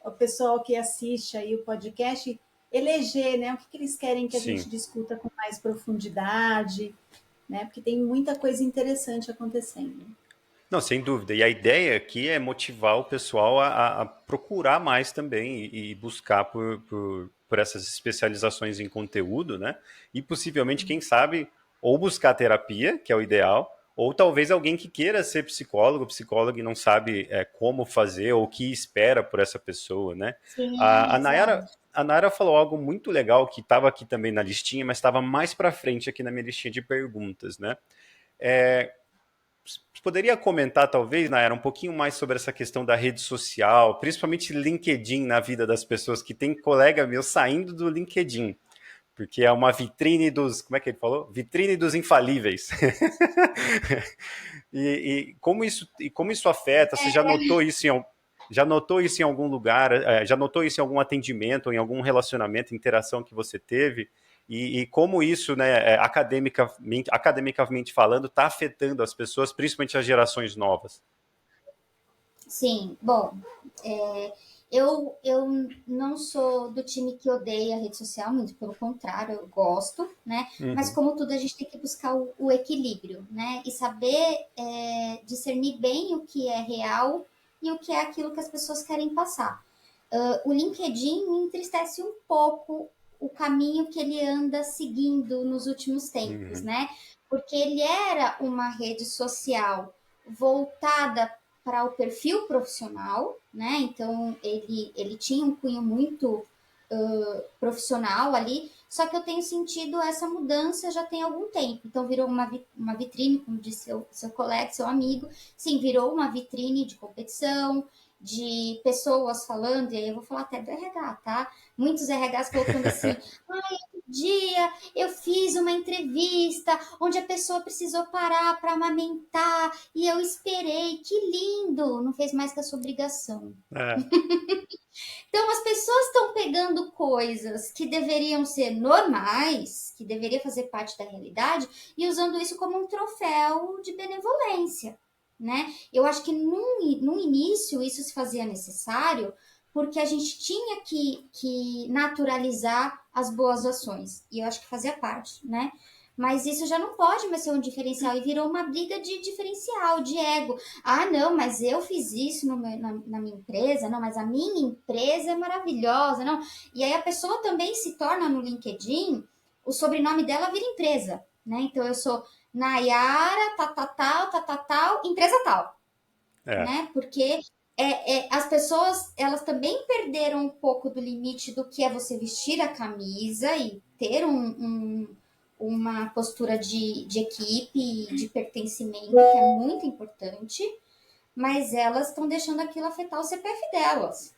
o pessoal que assiste aí o podcast eleger, né? O que eles querem que a Sim. gente discuta com mais profundidade, né? Porque tem muita coisa interessante acontecendo. Não, sem dúvida. E a ideia aqui é motivar o pessoal a procurar mais também e buscar por essas especializações em conteúdo, né? E possivelmente, quem sabe, ou buscar terapia, que é o ideal, ou talvez alguém que queira ser psicólogo, psicólogo e não sabe como fazer ou o que espera por essa pessoa, né? A, Sim, a Nayara, exato. a Nayara falou algo muito legal que estava aqui também na listinha, mas estava mais para frente aqui na minha listinha de perguntas, né? É, poderia comentar, talvez, Nayara, um pouquinho mais sobre essa questão da rede social, principalmente LinkedIn na vida das pessoas, que tem colega meu saindo do LinkedIn, porque é uma vitrine dos, como é que ele falou? Vitrine dos infalíveis. Como isso afeta? Você já notou isso em algum lugar? Já notou isso em algum atendimento, em algum relacionamento, interação que você teve? E como isso, né, academicamente falando, está afetando as pessoas, principalmente as gerações novas? Sim, bom, eu não sou do time que odeia a rede social, muito pelo contrário, eu gosto, né? Mas Uhum. como tudo, a gente tem que buscar o equilíbrio, né? E saber discernir bem o que é real e o que é aquilo que as pessoas querem passar. O LinkedIn me entristece um pouco o caminho que ele anda seguindo nos últimos tempos, Uhum. né? Porque ele era uma rede social voltada para o perfil profissional, né? Então ele tinha um cunho muito profissional ali, só que eu tenho sentido essa mudança já tem algum tempo. Então virou uma vitrine, como disse seu colega, seu amigo, sim, virou uma vitrine de competição, de pessoas falando, e aí eu vou falar até do RH, tá? Muitos RHs colocando assim, dia eu fiz uma entrevista onde a pessoa precisou parar para amamentar e eu esperei, que lindo, não fez mais que a sua obrigação. É, Então as pessoas estão pegando coisas que deveriam ser normais, que deveria fazer parte da realidade e usando isso como um troféu de benevolência, né? Eu acho que num início isso se fazia necessário porque a gente tinha que naturalizar as boas ações. E eu acho que fazia parte, né? Mas isso já não pode mais ser um diferencial e virou uma briga de diferencial, de ego. Ah, não, mas eu fiz isso na minha empresa, não, mas a minha empresa é maravilhosa, não. E aí a pessoa também se torna no LinkedIn, o sobrenome dela vira empresa, né? Então eu sou Nayara, tal, empresa tal, é, né? Porque as pessoas, elas também perderam um pouco do limite do que é você vestir a camisa e ter uma postura de equipe, de pertencimento, que é muito importante, mas elas estão deixando aquilo afetar o CPF delas,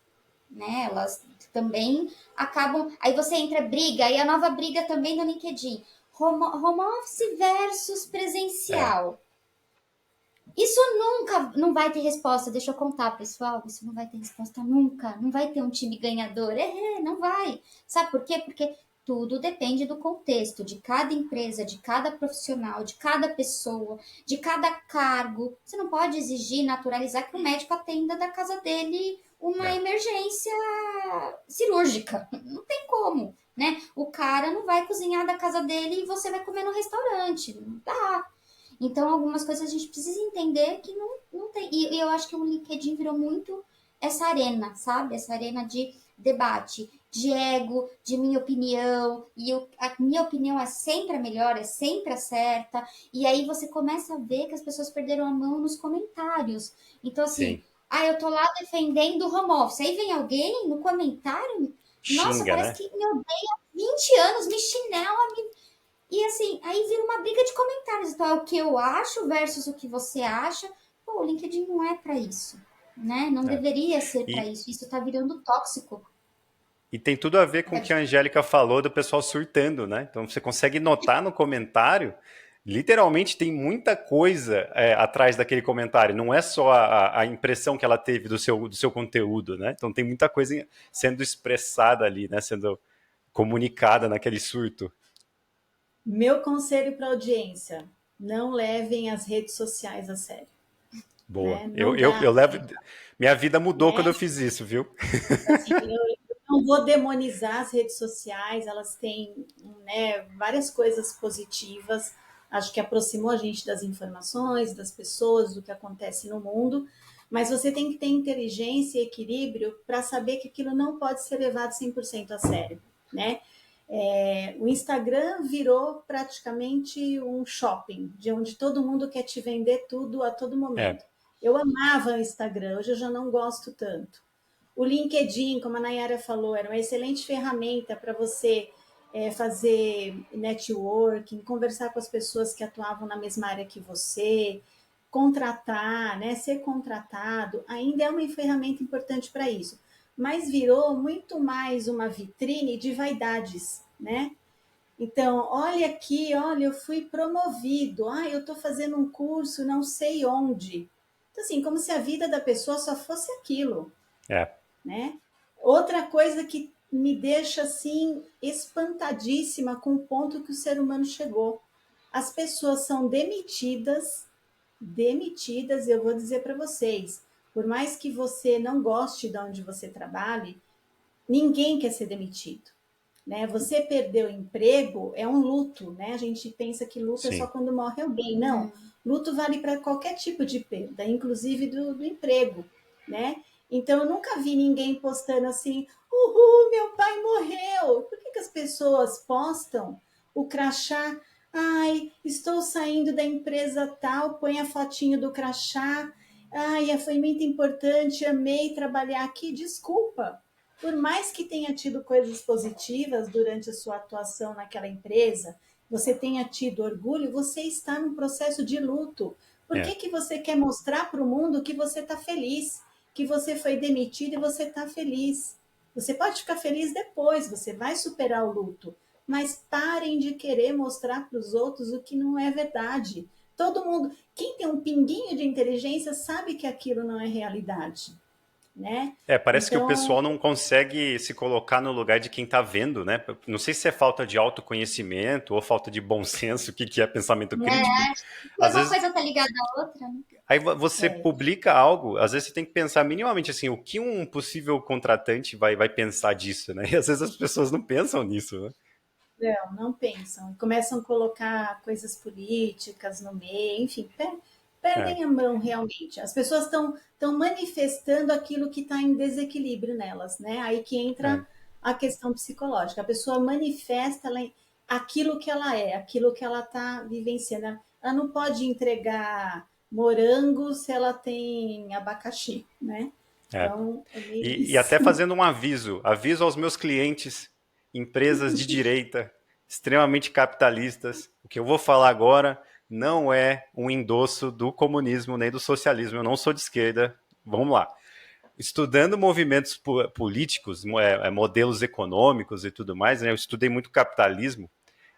né? Elas também acabam. Aí você entra briga, aí a nova briga também no LinkedIn. Home office versus é. presencial. Isso nunca não vai ter resposta, deixa eu contar, pessoal. Isso não vai ter resposta nunca. Não vai ter um time ganhador. Não vai. Sabe por quê? Porque tudo depende do contexto, de cada empresa, de cada profissional, de cada pessoa, de cada cargo. Você não pode exigir, naturalizar que o médico atenda da casa dele uma É. emergência cirúrgica. Não tem como, né? O cara não vai cozinhar da casa dele e você vai comer no restaurante. Não dá. Então, algumas coisas a gente precisa entender que não tem. E eu acho que o LinkedIn virou muito essa arena, sabe? Essa arena de debate, de ego, de minha opinião. E a minha opinião é sempre a melhor, é sempre a certa. E aí você começa a ver que as pessoas perderam a mão nos comentários. Então, assim, Sim. eu tô lá defendendo o home office. Aí vem alguém no comentário, nossa, Xinga, parece né? que me odeia há 20 anos, me chinela, E assim, aí vira uma briga de comentários. Então é o que eu acho versus o que você acha. Pô, o LinkedIn não é para isso, né? Não É. deveria ser para E, isso. Isso tá virando tóxico. e tem tudo a ver com o que a Angélica falou do pessoal surtando, né? Então você consegue notar no comentário, literalmente tem muita coisa atrás daquele comentário. Não é só a impressão que ela teve do seu conteúdo, né? Então tem muita coisa sendo expressada ali, né? Sendo comunicada naquele surto. Meu conselho para a audiência: não levem as redes sociais a sério, Boa. né? Eu, Não eu, dá, eu levo. Minha vida mudou né? quando eu fiz isso, viu? Assim, eu não vou demonizar as redes sociais, elas têm, né, várias coisas positivas. Acho que aproximou a gente das informações, das pessoas, do que acontece no mundo, mas você tem que ter inteligência e equilíbrio para saber que aquilo não pode ser levado 100% a sério, né? O Instagram virou praticamente um shopping, de onde todo mundo quer te vender tudo a todo É, momento. Eu amava o Instagram, hoje eu já não gosto tanto. O LinkedIn, como a Nayara falou, era uma excelente ferramenta para você fazer networking, conversar com as pessoas que atuavam na mesma área que você, contratar, né, ser contratado, ainda é uma ferramenta importante para isso. Mas virou muito mais uma vitrine de vaidades, né? Então, olha aqui, olha, eu fui promovido, eu estou fazendo um curso, não sei onde. Então, assim, como se a vida da pessoa só fosse aquilo, é, né? Outra coisa que me deixa assim espantadíssima com o ponto que o ser humano chegou. As pessoas são demitidas, eu vou dizer para vocês, por mais que você não goste de onde você trabalhe, ninguém quer ser demitido, né? Você perdeu o emprego é um luto, né? A gente pensa que luto é só sim. quando morre alguém, não. Luto vale para qualquer tipo de perda, inclusive do emprego, né? Então eu nunca vi ninguém postando assim, uhul, meu pai morreu. Por que as pessoas postam o crachá? Ai, estou saindo da empresa tal, põe a fotinho do crachá. Ai, foi muito importante, amei trabalhar aqui. Desculpa, por mais que tenha tido coisas positivas durante a sua atuação naquela empresa, você tenha tido orgulho, você está num processo de luto. Por É. que você quer mostrar para o mundo que você está feliz, que você foi demitido e você está feliz? Você pode ficar feliz depois, você vai superar o luto, mas parem de querer mostrar para os outros o que não é verdade. Todo mundo, quem tem um pinguinho de inteligência sabe que aquilo não é realidade, né? Parece que o Então, pessoal não consegue se colocar no lugar de quem está vendo, né? Não sei se é falta de autoconhecimento ou falta de bom senso, o que que é pensamento crítico. Às Uma vezes, coisa tá ligada à outra, né? aí você é, publica algo, às vezes você tem que pensar minimamente assim, o que um possível contratante vai pensar disso, né? E às vezes as pessoas não pensam nisso, né? não pensam. Começam a colocar coisas políticas no meio, enfim, É, perdem a mão realmente. As pessoas estão manifestando aquilo que está em desequilíbrio nelas, né? Aí que é, entra a questão psicológica. A pessoa manifesta aquilo que ela é, aquilo que ela está vivenciando. Ela não pode entregar morango se ela tem abacaxi, né? é. Então, é meio E isso. até fazendo um aviso aos meus clientes, empresas de direita, extremamente capitalistas. O que eu vou falar agora não é um endosso do comunismo nem do socialismo. Eu não sou de esquerda. Vamos lá. Estudando movimentos políticos, modelos econômicos e tudo mais, né, eu estudei muito capitalismo.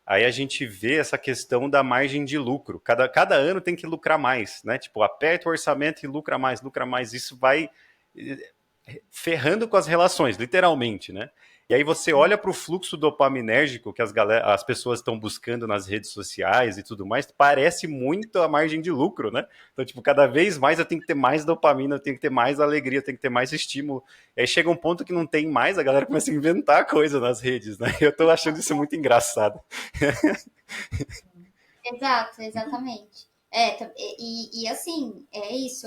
Aí a gente vê essa questão da margem de lucro. Cada ano tem que lucrar mais, né? Tipo, aperta o orçamento e lucra mais, lucra mais. Isso vai ferrando com as relações, literalmente, né? E aí você olha para o fluxo dopaminérgico que as pessoas estão buscando nas redes sociais e tudo mais, parece muito a margem de lucro, né? Então, tipo, cada vez mais eu tenho que ter mais dopamina, eu tenho que ter mais alegria, eu tenho que ter mais estímulo. E aí chega um ponto que não tem mais, a galera começa a inventar coisa nas redes, né? Eu tô achando isso muito engraçado. Exato, exatamente. E assim, é isso,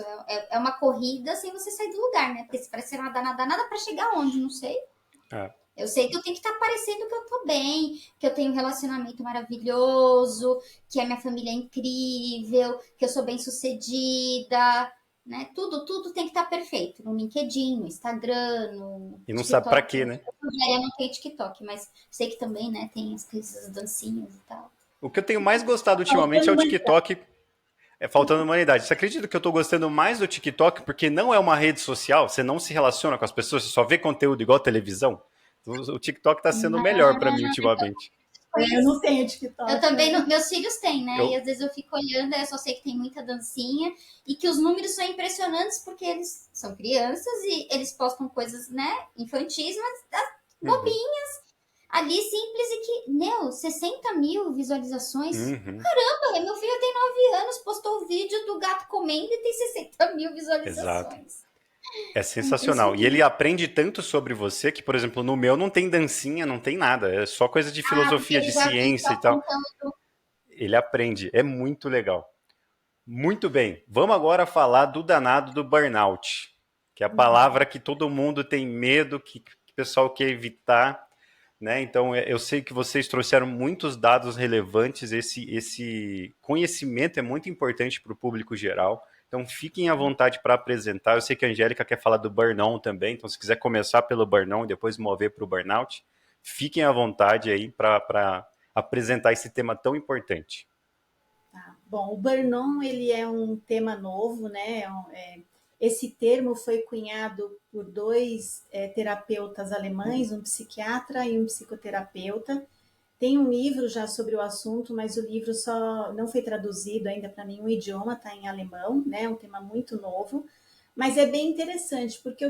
é uma corrida sem você sair do lugar, né? Porque se parece ser nada, nada, nada para chegar onde, não sei. É, Eu sei que eu tenho que estar parecendo que eu tô bem, que eu tenho um relacionamento maravilhoso, que a minha família é incrível, que eu sou bem sucedida, né? Tudo tem que estar perfeito. No LinkedIn, no Instagram, no e não sabe para TikTok. quê, né? Eu não tenho TikTok, mas sei que também, né, tem as dancinhas e tal. O que eu tenho mais gostado ultimamente é Faltando o humanidade. TikTok. É faltando humanidade. Você acredita que eu tô gostando mais do TikTok porque não é uma rede social? Você não se relaciona com as pessoas, você só vê conteúdo igual televisão? O TikTok tá sendo melhor pra mim ultimamente. Eu não Conheci. tenho Eu TikTok, também, né? meus filhos têm, né? E Eu, às vezes eu fico olhando, eu só sei que tem muita dancinha e que os números são impressionantes porque eles são crianças e eles postam coisas, né, infantis, mas uhum, bobinhas, ali simples e que, meu, 60 mil visualizações. uhum, Meu filho tem 9 anos, postou o vídeo do gato comendo e tem 60 mil exato. visualizações. É É sensacional. E ele impressionante. aprende tanto sobre você que, por exemplo, no meu não tem dancinha, não tem nada. É só coisa de Ah, porque filosofia, ele de já vem ciência e só tal. contando. Ele aprende. É muito legal. Muito bem. Vamos agora falar do danado do burnout, que é a palavra que todo mundo tem medo, que o pessoal quer evitar, né? Então, eu sei que vocês trouxeram muitos dados relevantes, esse conhecimento é muito importante para o público geral. Então, fiquem à vontade para apresentar. Eu sei que a Angélica quer falar do burnout também, então, se quiser começar pelo burnout e depois mover para o burnout, fiquem à vontade aí para apresentar esse tema tão importante. Tá. Bom, o Bernon, ele é um tema novo, né? Esse termo foi cunhado por dois terapeutas alemães, um psiquiatra e um psicoterapeuta. Tem um livro já sobre o assunto, mas o livro só não foi traduzido ainda para nenhum idioma, está em alemão, né? É um tema muito novo, mas é bem interessante, porque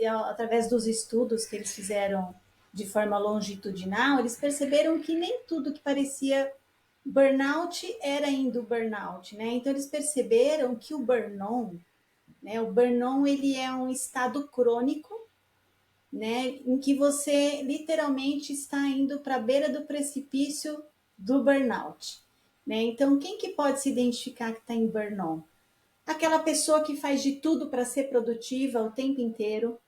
através dos estudos que eles fizeram de forma longitudinal, eles perceberam que nem tudo que parecia burnout era indo burnout, né? Então eles perceberam que o burnout ele é um estado crônico, né, em que você literalmente está indo para a beira do precipício do burnout, né? Então quem que pode se identificar que está em burnout? Aquela pessoa que faz de tudo para ser produtiva o tempo inteiro,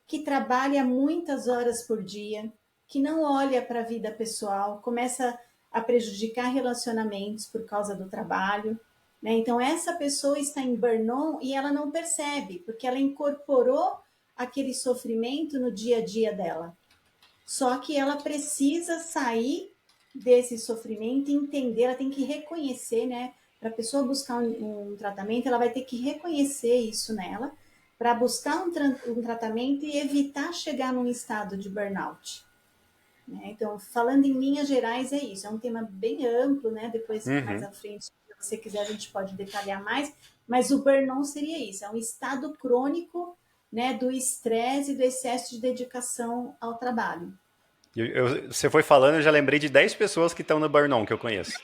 que trabalha muitas horas por dia, que não olha para a vida pessoal, começa a prejudicar relacionamentos por causa do trabalho, né? Então essa pessoa está em burnout e ela não percebe, porque ela incorporou aquele sofrimento no dia a dia dela. Só que ela precisa sair desse sofrimento e entender, ela tem que reconhecer, né? Para a pessoa buscar um tratamento, ela vai ter que reconhecer isso nela, para buscar um tratamento e evitar chegar num estado de burnout. Né? Então, falando em linhas gerais, é isso. É um tema bem amplo, né? Depois, mais Uhum. à frente, se você quiser, a gente pode detalhar mais. Mas o burnout seria isso: é um estado crônico, né, do estresse e do excesso de dedicação ao trabalho. Você foi falando, eu já lembrei de 10 pessoas que estão no burnout que eu conheço.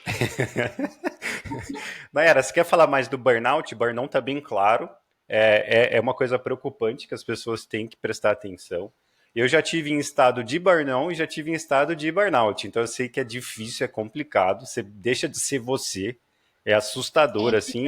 Nayara, você quer falar mais do burnout? Burnout tá bem claro. É uma coisa preocupante que as pessoas têm que prestar atenção. Eu já tive em estado de burnout e já tive em estado de burnout. Então eu sei que é difícil, é complicado. Você deixa de ser você. É assustador, É, assim.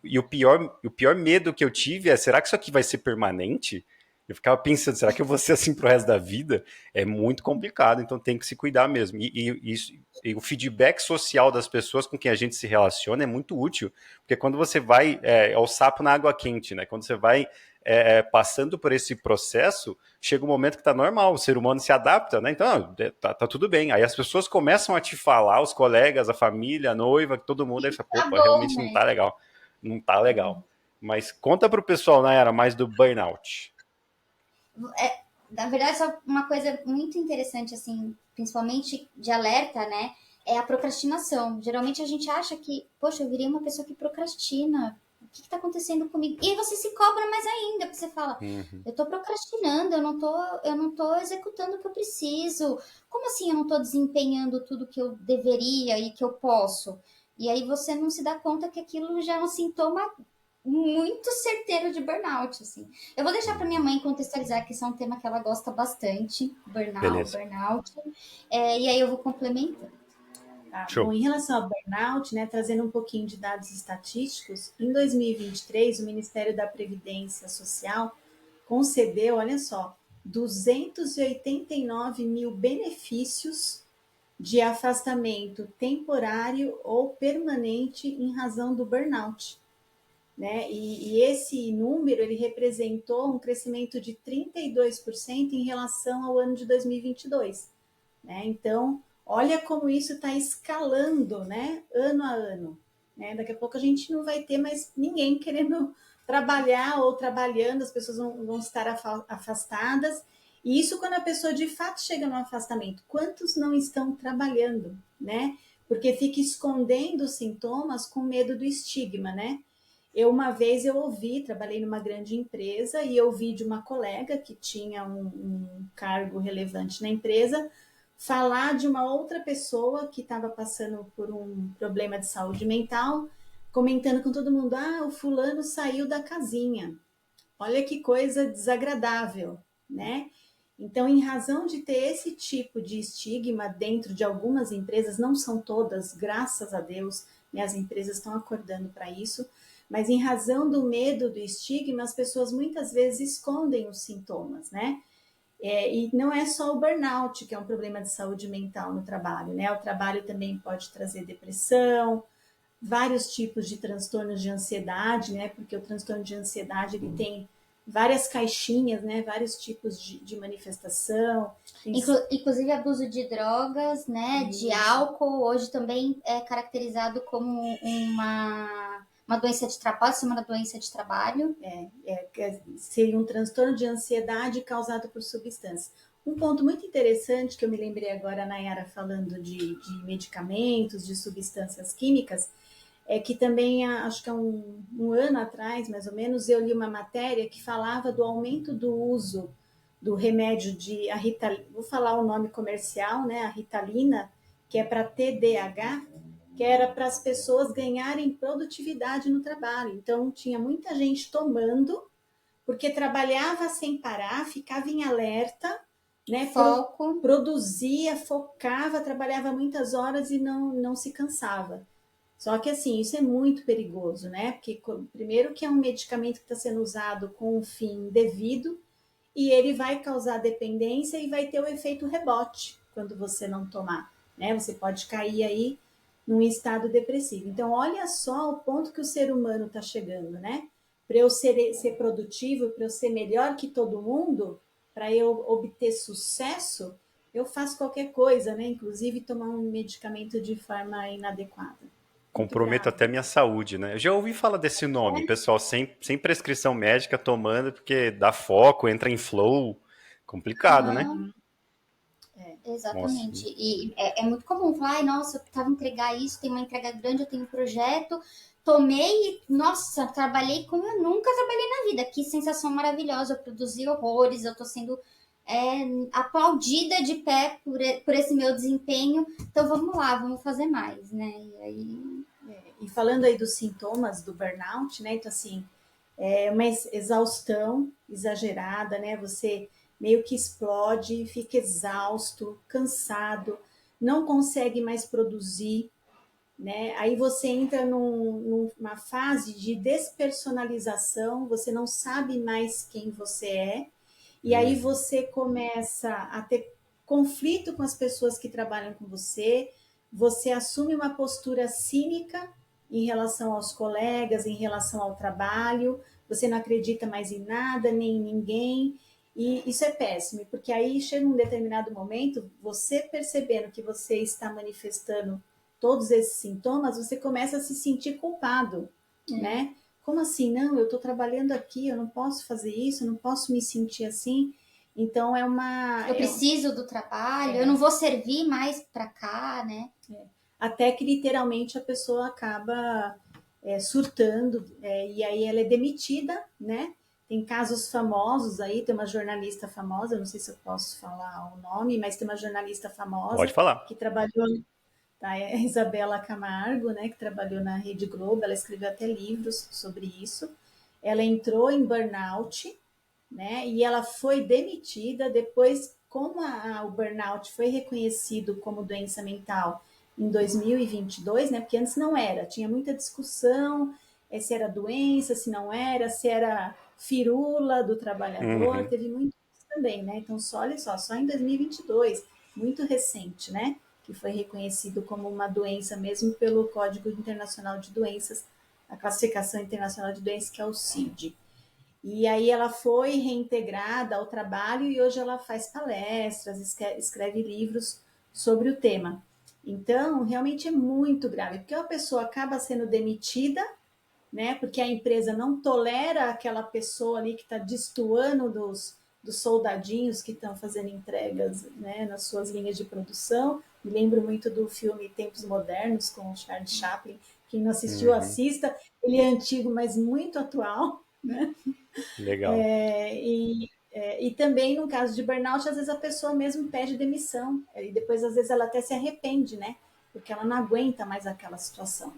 E o pior medo que eu tive é: será que isso aqui vai ser permanente? Eu ficava pensando, será que eu vou ser assim pro resto da vida? É muito complicado, então tem que se cuidar mesmo. E o feedback social das pessoas com quem a gente se relaciona é muito útil, porque quando você vai, é o sapo na água quente, né? Quando você vai passando por esse processo, chega um momento que tá normal, o ser humano se adapta, né? Então, tá tudo bem. Aí as pessoas começam a te falar, os colegas, a família, a noiva, todo mundo, aí você fala, tá opa, bom, realmente não né? tá legal. Não tá legal. Mas conta pro pessoal, Nayara, mais do burnout. Na verdade, só uma coisa muito interessante, assim, principalmente de alerta, né? É a procrastinação. Geralmente a gente acha que, poxa, eu virei uma pessoa que procrastina. O que está acontecendo comigo? E aí você se cobra mais ainda, porque você fala, Uhum. eu tô procrastinando, eu não tô executando o que eu preciso. Como assim eu não tô desempenhando tudo que eu deveria e que eu posso? E aí você não se dá conta que aquilo já é um sintoma muito certeiro de burnout, assim. Eu vou deixar para minha mãe contextualizar, que isso é um tema que ela gosta bastante, Beleza. burnout, e aí eu vou complementando. Tá? Bom, Show. em relação ao burnout, né, trazendo um pouquinho de dados estatísticos, em 2023, o Ministério da Previdência Social concedeu, olha só, 289 mil benefícios de afastamento temporário ou permanente em razão do burnout. Né? E esse número ele representou um crescimento de 32% em relação ao ano de 2022. Né? Então, Olha como isso está escalando, né? Ano a ano. Né? Daqui a pouco a gente não vai ter mais ninguém querendo trabalhar ou trabalhando, as pessoas vão estar afastadas. E isso quando a pessoa de fato chega no afastamento. Quantos não estão trabalhando, né? Porque fica escondendo os sintomas com medo do estigma, né? Uma vez eu ouvi, trabalhei numa grande empresa e eu ouvi de uma colega que tinha um cargo relevante na empresa falar de uma outra pessoa que estava passando por um problema de saúde mental, comentando com todo mundo: ah, o fulano saiu da casinha. Olha que coisa desagradável, né? Então, em razão de ter esse tipo de estigma dentro de algumas empresas, não são todas, graças a Deus, né, as empresas estão acordando para isso, mas em razão do medo do estigma, as pessoas muitas vezes escondem os sintomas, né? E não é só o burnout, que é um problema de saúde mental no trabalho, né? O trabalho também pode trazer depressão, vários tipos de transtornos de ansiedade, né? Porque o transtorno de ansiedade ele tem várias caixinhas, né? Vários tipos de manifestação. Inclusive abuso de drogas, né? Isso. De álcool, hoje também é caracterizado como uma doença de trabalho, pode ser uma doença de trabalho. Seria um transtorno de ansiedade causado por substâncias. Um ponto muito interessante que eu me lembrei agora, Nayara, falando de medicamentos, de substâncias químicas, é que também, acho que há um ano atrás, mais ou menos, eu li uma matéria que falava do aumento do uso do remédio de vou falar o nome comercial, né, a Ritalina, que é para TDAH, que era para as pessoas ganharem produtividade no trabalho. Então, tinha muita gente tomando, porque trabalhava sem parar, ficava em alerta, né? Foco. Produzia, focava, trabalhava muitas horas e não se cansava. Só que assim, isso é muito perigoso, né? Porque primeiro que é um medicamento que está sendo usado com um fim devido e ele vai causar dependência e vai ter o efeito rebote quando você não tomar, né? Você pode cair aí num estado depressivo. Então, olha só o ponto que o ser humano está chegando, né? Para eu ser produtivo, para eu ser melhor que todo mundo, para eu obter sucesso, eu faço qualquer coisa, né? Inclusive tomar um medicamento de forma inadequada. Comprometo até minha saúde, né? Eu já ouvi falar desse nome, pessoal sem prescrição médica tomando, porque dá foco, entra em flow. Complicado, né? Exatamente. Nossa. E é muito comum falar, ai, nossa, eu precisava entregar isso, tem uma entrega grande, eu tenho um projeto, tomei e, nossa, trabalhei como eu nunca trabalhei na vida. Que sensação maravilhosa, eu produzi horrores, eu tô sendo aplaudida de pé por esse meu desempenho, então vamos lá, vamos fazer mais, né? E aí... E falando aí dos sintomas do burnout, né? Então, assim, é uma exaustão exagerada, né? Você meio que explode, fica exausto, cansado, não consegue mais produzir, né? Aí você entra numa fase de despersonalização, você não sabe mais quem você é, e aí você começa a ter conflito com as pessoas que trabalham com você, você assume uma postura cínica em relação aos colegas, em relação ao trabalho, você não acredita mais em nada, nem em ninguém, e isso é péssimo, porque aí chega um determinado momento, você percebendo que você está manifestando todos esses sintomas, você começa a se sentir culpado, né? Como assim? Não, eu estou trabalhando aqui, eu não posso fazer isso, eu não posso me sentir assim. Então é uma... Eu preciso do trabalho, eu não vou servir mais para cá, né? Até que literalmente a pessoa acaba surtando, e aí ela é demitida, né? Tem casos famosos aí, tem uma jornalista famosa, não sei se eu posso falar o nome, mas tem uma jornalista famosa. Pode falar. Que trabalhou, tá? É a Isabela Camargo, né? Que trabalhou na Rede Globo, ela escreveu até livros sobre isso. Ela entrou em burnout, né? E ela foi demitida depois, como o burnout foi reconhecido como doença mental em 2022, né? Porque antes não era, tinha muita discussão se era doença, se não era, se era firula do trabalhador, teve muito isso também, né? Então, olha só em 2022, muito recente, né? Que foi reconhecido como uma doença mesmo pelo Código Internacional de Doenças, a classificação internacional de doenças, que é o CID. E aí ela foi reintegrada ao trabalho e hoje ela faz palestras, escreve livros sobre o tema. Então, realmente é muito grave, porque a pessoa acaba sendo demitida, né? Porque a empresa não tolera aquela pessoa ali que está destoando dos soldadinhos que estão fazendo entregas, né, nas suas linhas de produção. Me lembro muito do filme Tempos Modernos, com o Charles Chaplin. Quem não assistiu, Uhum. assista. Ele é antigo, mas muito atual, né? Legal. E também, no caso de burnout, às vezes a pessoa mesmo pede demissão. E depois, às vezes, ela até se arrepende, né? Porque ela não aguenta mais aquela situação.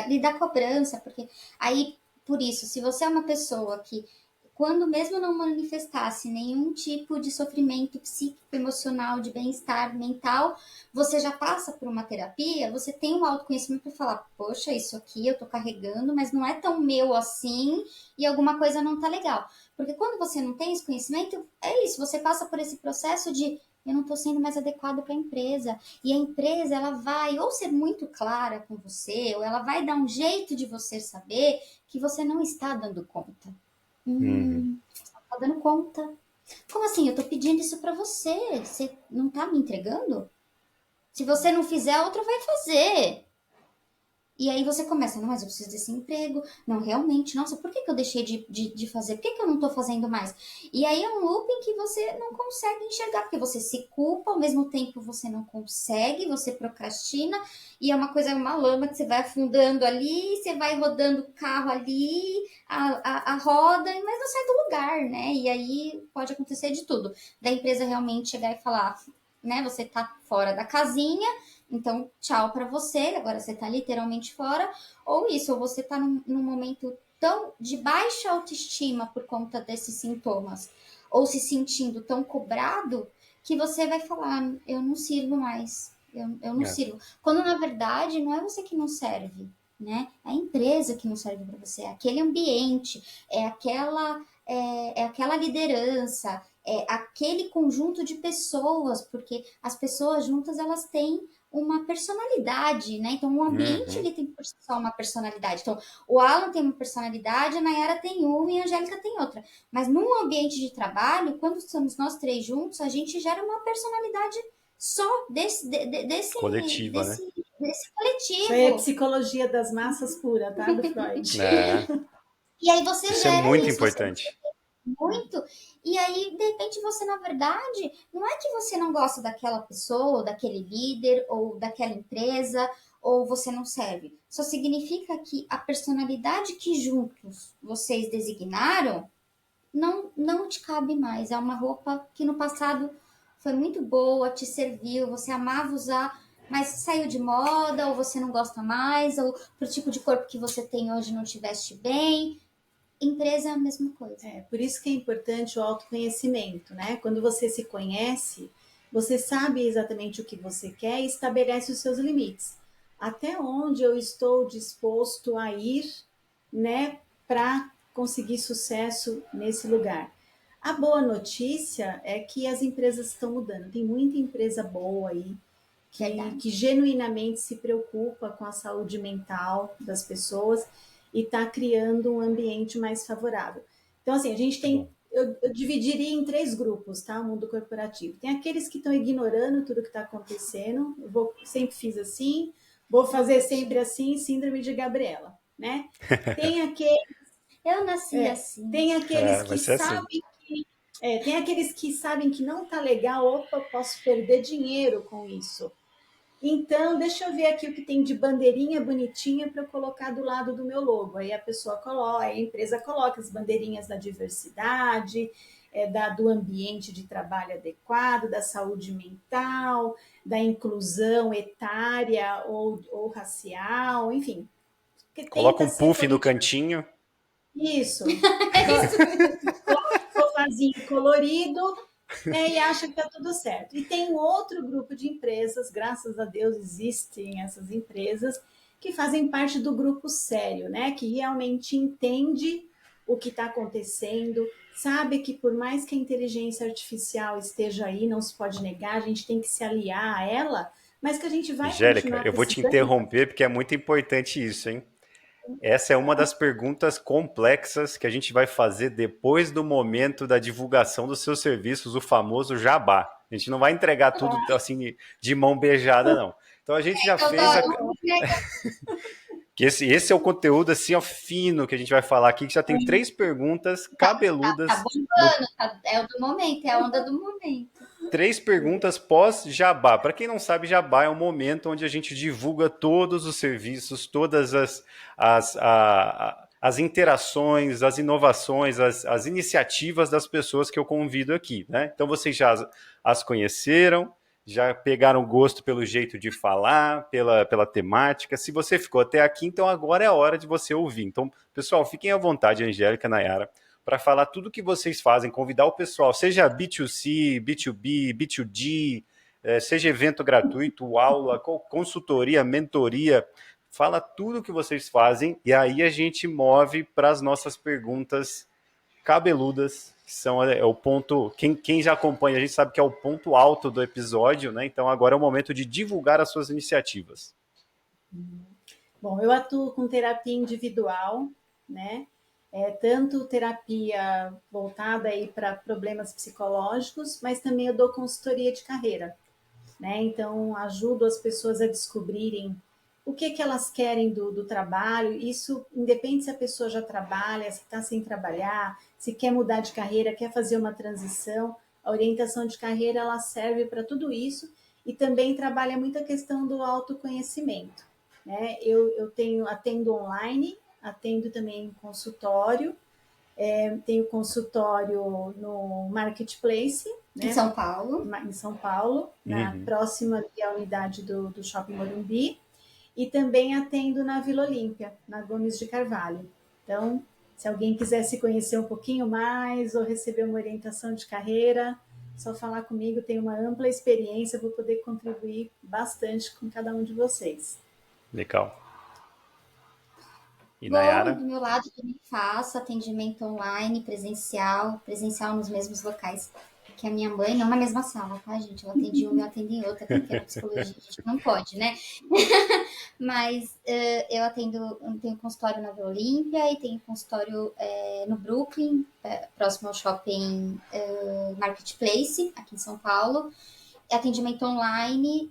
E da cobrança, porque aí, por isso, se você é uma pessoa que, quando mesmo não manifestasse nenhum tipo de sofrimento psíquico, emocional, de bem-estar mental, você já passa por uma terapia, você tem um autoconhecimento para falar, poxa, isso aqui eu tô carregando, mas não é tão meu assim, e alguma coisa não tá legal. Porque quando você não tem esse conhecimento, é isso, você passa por esse processo de eu não estou sendo mais adequado para a empresa. E a empresa, ela vai ou ser muito clara com você, ou ela vai dar um jeito de você saber que você não está dando conta. Uhum. Você não está dando conta. Como assim? Eu estou pedindo isso para você. Você não está me entregando? Se você não fizer, a outra vai fazer. E aí você começa, não, mas eu preciso desse emprego. Não, realmente, nossa, por que eu deixei de fazer? Por que eu não tô fazendo mais? E aí é um looping que você não consegue enxergar, porque você se culpa, ao mesmo tempo você não consegue, você procrastina, e é uma coisa, uma lama que você vai afundando ali, você vai rodando o carro ali, a roda, mas não sai do lugar, né? E aí pode acontecer de tudo. Da empresa realmente chegar e falar, né, você tá fora da casinha, então, tchau para você, agora você tá literalmente fora, ou isso, ou você tá num momento tão de baixa autoestima por conta desses sintomas, ou se sentindo tão cobrado, que você vai falar, eu não sirvo mais, eu não É. sirvo. Quando na verdade não é você que não serve, né? É a empresa que não serve para você, é aquele ambiente, é aquela liderança, é aquele conjunto de pessoas, porque as pessoas juntas elas têm uma personalidade, né? Então, o ambiente Uhum. ele tem por si só uma personalidade. Então, o Alan tem uma personalidade, a Nayara tem uma e a Angélica tem outra. Mas num ambiente de trabalho, quando estamos nós três juntos, a gente gera uma personalidade só desse Coletiva, né? Isso aí é coletivo. psicologia das massas pura, tá? Do Freud. É. E aí você Isso é gera muito isso, você importante. muito. E aí, de repente, você, na verdade, não é que você não gosta daquela pessoa, ou daquele líder, ou daquela empresa, ou você não serve. Só significa que a personalidade que juntos vocês designaram não te cabe mais. É uma roupa que no passado foi muito boa, te serviu, você amava usar, mas saiu de moda, ou você não gosta mais, ou pro tipo de corpo que você tem hoje não te veste bem. Empresa é a mesma coisa. Por isso que é importante o autoconhecimento, né? Quando você se conhece, você sabe exatamente o que você quer e estabelece os seus limites. Até onde eu estou disposto a ir, né, para conseguir sucesso nesse lugar. A boa notícia é que as empresas estão mudando. Tem muita empresa boa aí que genuinamente se preocupa com a saúde mental das pessoas e está criando um ambiente mais favorável. Então, assim, a gente tem, eu dividiria em três grupos, tá? O mundo corporativo. Tem aqueles que estão ignorando tudo que está acontecendo, sempre fiz assim, vou fazer sempre assim, síndrome de Gabriela, né? Tem aquele, Eu nasci assim. tem aqueles Vai que ser assim. sabem tem aqueles que sabem que não tá legal, opa, posso perder dinheiro com isso. Então, deixa eu ver aqui o que tem de bandeirinha bonitinha para eu colocar do lado do meu logo. Aí a pessoa coloca, a empresa coloca as bandeirinhas da diversidade, do ambiente de trabalho adequado, da saúde mental, da inclusão etária ou racial, enfim. Porque Coloca tenta um ser puff no político. cantinho. Isso. Coloca um sofazinho colorido, e acha que está tudo certo. E tem um outro grupo de empresas, graças a Deus existem essas empresas, que fazem parte do grupo sério, né? Que realmente entende o que está acontecendo, sabe que por mais que a inteligência artificial esteja aí, não se pode negar, a gente tem que se aliar a ela, mas que a gente vai Angélica, continuar eu vou te precisando. interromper porque é muito importante isso, hein? Essa é uma das perguntas complexas que a gente vai fazer depois do momento da divulgação dos seus serviços, o famoso jabá. A gente não vai entregar tudo assim de mão beijada, não. Então a gente já Então, fez que esse é o conteúdo assim, ó, fino que a gente vai falar aqui, que já tem 3 perguntas tá cabeludas no bombando, é o do momento, é a onda do momento. 3 perguntas pós-jabá. Para quem não sabe, jabá é um momento onde a gente divulga todos os serviços, todas as interações, as inovações, as iniciativas das pessoas que eu convido aqui, né? Então vocês já as conheceram, já pegaram gosto pelo jeito de falar, pela temática. Se você ficou até aqui, então agora é a hora de você ouvir. Então, pessoal, fiquem à vontade, Angélica, Nayara, para falar tudo o que vocês fazem, convidar o pessoal, seja B2C, B2B, B2G, seja evento gratuito, aula, consultoria, mentoria, fala tudo o que vocês fazem e aí a gente move para as nossas perguntas cabeludas, que são o ponto, quem já acompanha a gente sabe que é o ponto alto do episódio, né? Então agora é o momento de divulgar as suas iniciativas. Bom, eu atuo com terapia individual, né? Tanto terapia voltada aí para problemas psicológicos, mas também eu dou consultoria de carreira, né? Então, ajudo as pessoas a descobrirem o que elas querem do trabalho. Isso independe se a pessoa já trabalha, se está sem trabalhar, se quer mudar de carreira, quer fazer uma transição. A orientação de carreira ela serve para tudo isso e também trabalha muito a questão do autoconhecimento, né? Atendo online, atendo também em consultório, tenho consultório no Marketplace, né? Em São Paulo. Em São Paulo, na próxima à unidade do Shopping Morumbi, e também atendo na Vila Olímpia, na Gomes de Carvalho. Então, se alguém quiser se conhecer um pouquinho mais ou receber uma orientação de carreira, só falar comigo, tenho uma ampla experiência, vou poder contribuir bastante com cada um de vocês. Legal. E Bom, Nayara? do meu lado também faço atendimento online, presencial nos mesmos locais que a minha mãe, não na mesma sala, tá, gente? Eu atendi uma, eu atendi em outra, porque na psicologia a gente não pode, né? Mas eu tenho consultório na Vila Olímpia e tenho consultório no Brooklyn, próximo ao shopping Marketplace, aqui em São Paulo. Atendimento online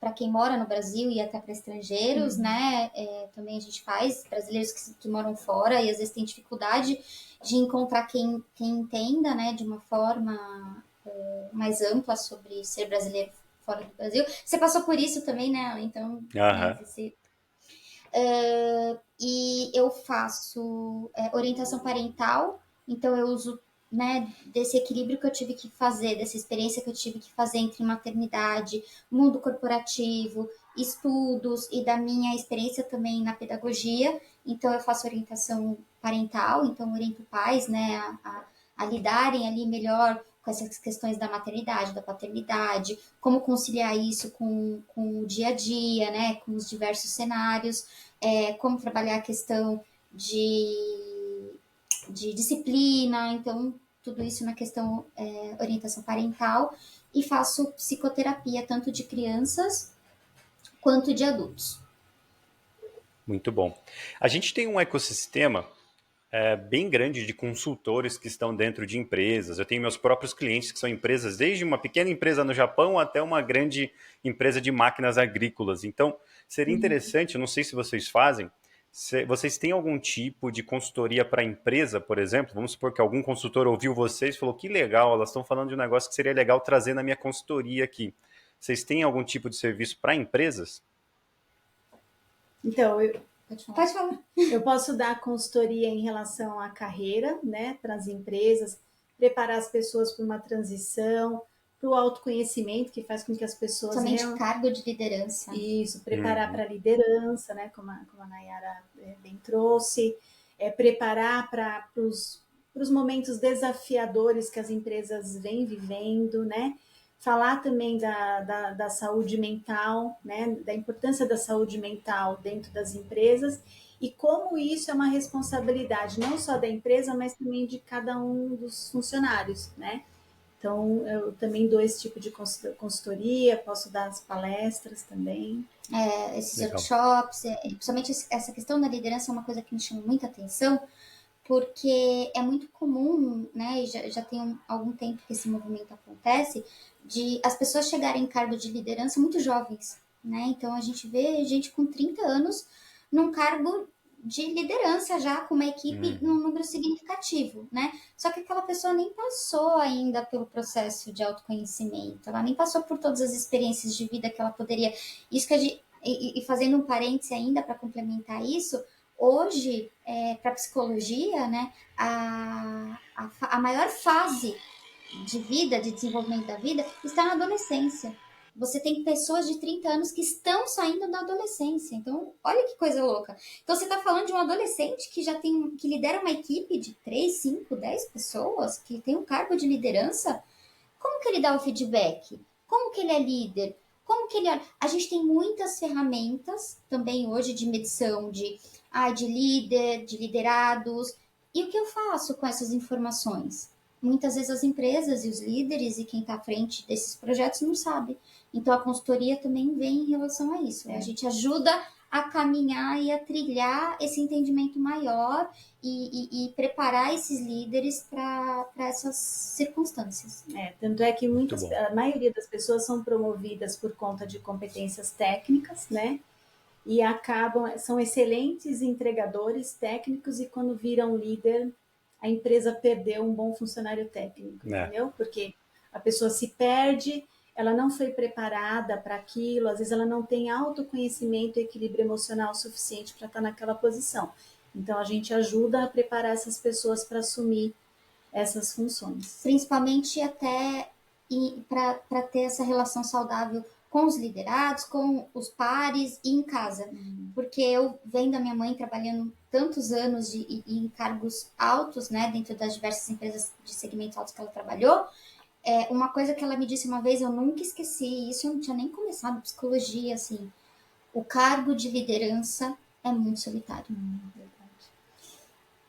para quem mora no Brasil e até para estrangeiros, né? Também a gente faz, brasileiros que moram fora e às vezes tem dificuldade de encontrar quem entenda, né, de uma forma mais ampla sobre ser brasileiro fora do Brasil. Você passou por isso também, né? Então, né, e eu faço orientação parental, então eu uso, né, desse equilíbrio que eu tive que fazer, dessa experiência que eu tive que fazer entre maternidade, mundo corporativo, estudos e da minha experiência também na pedagogia. Então eu faço orientação parental, então oriento pais, né, a lidarem ali melhor com essas questões da maternidade, da paternidade, como conciliar isso com o dia a dia, né, com os diversos cenários, como trabalhar a questão de disciplina, então tudo isso na questão orientação parental, e faço psicoterapia tanto de crianças quanto de adultos. Muito bom. A gente tem um ecossistema bem grande de consultores que estão dentro de empresas. Eu tenho meus próprios clientes que são empresas, desde uma pequena empresa no Japão até uma grande empresa de máquinas agrícolas. Então, seria interessante, eu não sei se vocês fazem, vocês têm algum tipo de consultoria para a empresa, por exemplo? Vamos supor que algum consultor ouviu vocês e falou que legal, elas estão falando de um negócio que seria legal trazer na minha consultoria aqui. Vocês têm algum tipo de serviço para empresas? Então, Pode falar. Eu posso dar consultoria em relação à carreira, né, para as empresas, preparar as pessoas para uma transição, para o autoconhecimento, que faz com que as pessoas... Somente cargo de liderança. Isso, preparar para a liderança, né, como a Nayara bem trouxe, preparar para os momentos desafiadores que as empresas vêm vivendo, né, falar também da saúde mental, né, da importância da saúde mental dentro das empresas e como isso é uma responsabilidade não só da empresa, mas também de cada um dos funcionários, né? Então, eu também dou esse tipo de consultoria, posso dar as palestras também. Esses workshops, principalmente essa questão da liderança é uma coisa que me chama muita atenção, porque é muito comum, né, e já tem algum tempo que esse movimento acontece, de as pessoas chegarem em cargo de liderança muito jovens, né? Então a gente vê gente com 30 anos num cargo de liderança já, com uma equipe num número significativo, né? Só que aquela pessoa nem passou ainda pelo processo de autoconhecimento, ela nem passou por todas as experiências de vida que ela poderia. Isso que a gente, e fazendo um parêntese ainda para complementar isso, hoje, para a psicologia, né, a maior fase de vida, de desenvolvimento da vida, está na adolescência. Você tem pessoas de 30 anos que estão saindo da adolescência. Então, olha que coisa louca. Então, você está falando de um adolescente que já tem, que lidera uma equipe de 3, 5, 10 pessoas, que tem um cargo de liderança. Como que ele dá o feedback? Como que ele é líder? Como que ele é... A gente tem muitas ferramentas também hoje de medição de líder, de liderados. E o que eu faço com essas informações? Muitas vezes as empresas e os líderes e quem está à frente desses projetos não sabe. Então a consultoria também vem em relação a isso. A gente ajuda a caminhar e a trilhar esse entendimento maior e preparar esses líderes para essas circunstâncias. Tanto é que Muito bom. a maioria das pessoas são promovidas por conta de competências técnicas, né? E são excelentes entregadores técnicos e quando viram líder, a empresa perdeu um bom funcionário técnico, entendeu? Porque a pessoa se perde, ela não foi preparada para aquilo, às vezes ela não tem autoconhecimento e equilíbrio emocional suficiente para estar naquela posição. Então a gente ajuda a preparar essas pessoas para assumir essas funções. Principalmente até para ter essa relação saudável com os liderados, com os pares e em casa. Porque eu vendo a minha mãe trabalhando tantos anos em cargos altos, né, dentro das diversas empresas de segmentos altos que ela trabalhou, uma coisa que ela me disse uma vez, eu nunca esqueci, isso eu não tinha nem começado psicologia, assim, o cargo de liderança é muito solitário.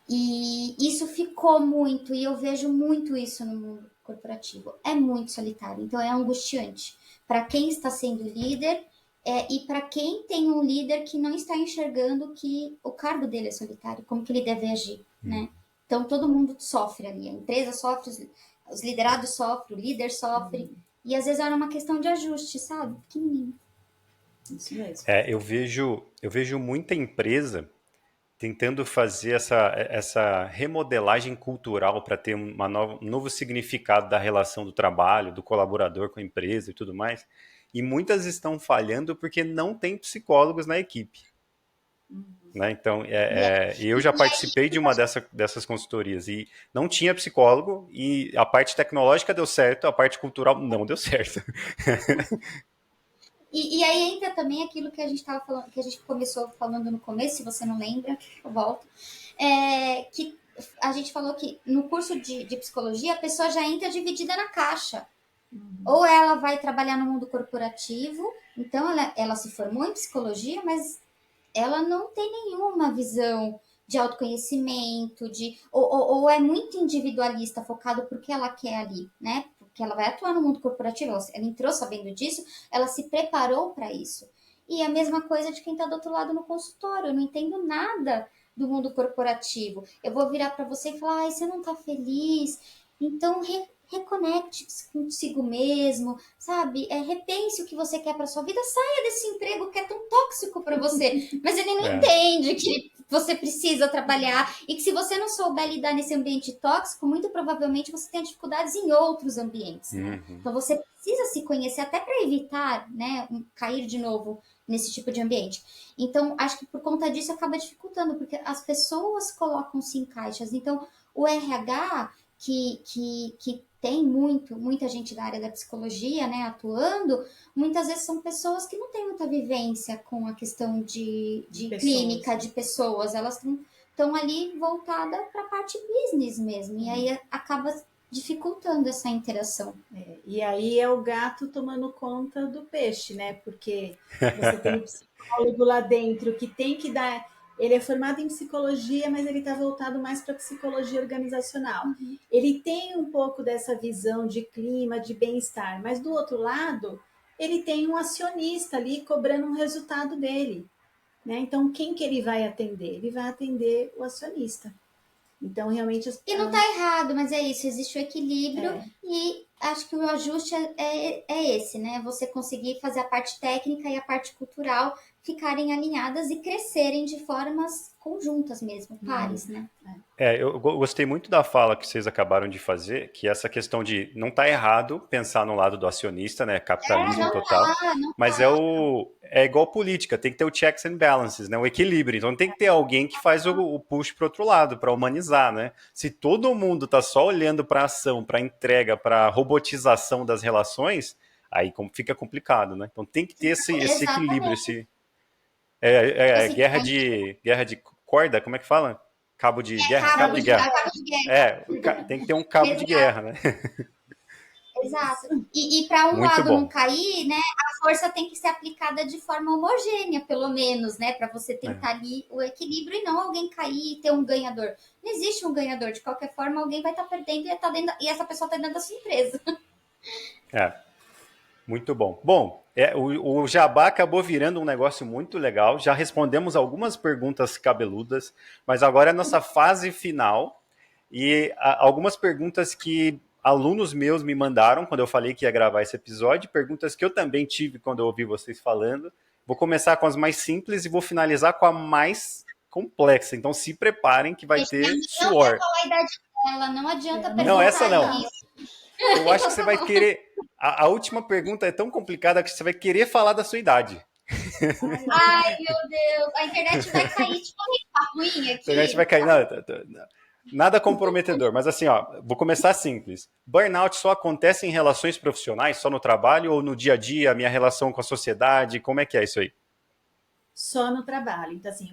E isso ficou muito, e eu vejo muito isso no mundo corporativo. É muito solitário, então é angustiante para quem está sendo líder e para quem tem um líder que não está enxergando que o cargo dele é solitário, como que ele deve agir, né? Então todo mundo sofre ali, a empresa sofre, os liderados sofrem, o líder sofre, e às vezes era uma questão de ajuste, sabe? Pequenininho. Isso mesmo. Eu vejo muita empresa tentando fazer essa remodelagem cultural para ter um novo significado da relação do trabalho, do colaborador com a empresa e tudo mais. E muitas estão falhando porque não tem psicólogos na equipe. Né? Então, eu já participei de uma dessas consultorias e não tinha psicólogo e a parte tecnológica deu certo, a parte cultural não deu certo. E aí entra também aquilo que a gente estava falando, que a gente começou falando no começo, se você não lembra, eu volto. Que a gente falou que no curso de psicologia a pessoa já entra dividida na caixa. Ou ela vai trabalhar no mundo corporativo, então ela se formou em psicologia, mas ela não tem nenhuma visão de autoconhecimento, ou é muito individualista, focado porque ela quer ali, né? Porque ela vai atuar no mundo corporativo, ela entrou sabendo disso, ela se preparou para isso. E a mesma coisa de quem está do outro lado no consultório, eu não entendo nada do mundo corporativo. Eu vou virar para você e falar, você não está feliz? Então reconecte-se consigo mesmo, sabe? Repense o que você quer para sua vida, saia desse emprego que é tão tóxico para você, mas ele não entende que você precisa trabalhar e que se você não souber lidar nesse ambiente tóxico, muito provavelmente você tem dificuldades em outros ambientes. Então você precisa se conhecer até para evitar, né, cair de novo nesse tipo de ambiente. Então, acho que por conta disso acaba dificultando, porque as pessoas colocam-se em caixas. Então, o RH que tem muita gente da área da psicologia, né, atuando, muitas vezes são pessoas que não têm muita vivência com a questão de clínica, de pessoas, elas estão ali voltadas para a parte business mesmo, e aí acaba dificultando essa interação. E aí é o gato tomando conta do peixe, né? Porque você tem um psicólogo lá dentro que tem que dar. Ele é formado em psicologia, mas ele está voltado mais para psicologia organizacional. Ele tem um pouco dessa visão de clima, de bem-estar, mas do outro lado, ele tem um acionista ali cobrando um resultado dele. Né? Então, quem que ele vai atender? Ele vai atender o acionista. Então, realmente... E não está errado, mas é isso, existe o equilíbrio e acho que o ajuste é esse, né? Você conseguir fazer a parte técnica e a parte cultural ficarem alinhadas e crescerem de formas conjuntas mesmo, pares, né? Eu gostei muito da fala que vocês acabaram de fazer, que essa questão de não tá errado pensar no lado do acionista, né? Capitalismo Não total. tá, não Mas tá. é igual política, tem que ter o checks and balances, né? O equilíbrio. Então tem que ter alguém que faz o push para outro lado, para humanizar, né? Se todo mundo tá só olhando para ação, para entrega, para robotização das relações, aí fica complicado, né? Então tem que ter esse equilíbrio, Exatamente. guerra de corda, como é que fala? Cabo de guerra? Cabo de guerra. Cabo de guerra. Tem que ter um cabo de guerra, né? Exato. E para um Muito lado não bom. cair, né, a força tem que ser aplicada de forma homogênea, pelo menos, né, para você É. tentar ali o equilíbrio e não alguém cair e ter um ganhador. Não existe um ganhador, de qualquer forma alguém vai estar perdendo e essa pessoa está dentro da sua empresa. É, muito bom. Bom, o Jabá acabou virando um negócio muito legal. Já respondemos algumas perguntas cabeludas, mas agora é a nossa fase final. E algumas perguntas que alunos meus me mandaram quando eu falei que ia gravar esse episódio, perguntas que eu também tive quando eu ouvi vocês falando. Vou começar com as mais simples e vou finalizar com a mais complexa. Então se preparem que vai Gente, ter não quer suor. falar a idade dela, não adianta Não, essa perguntar não. isso. Eu acho que você vai querer. A última pergunta é tão complicada que você vai querer falar da sua idade. Ai, meu Deus, a internet vai cair, tipo, tá ruim A internet vai aqui. cair. Nada comprometedor, mas assim, ó, vou começar simples. Burnout só acontece em relações profissionais, só no trabalho ou no dia a dia, a minha relação com a sociedade? Como é que é isso aí? Só no trabalho. Então, assim,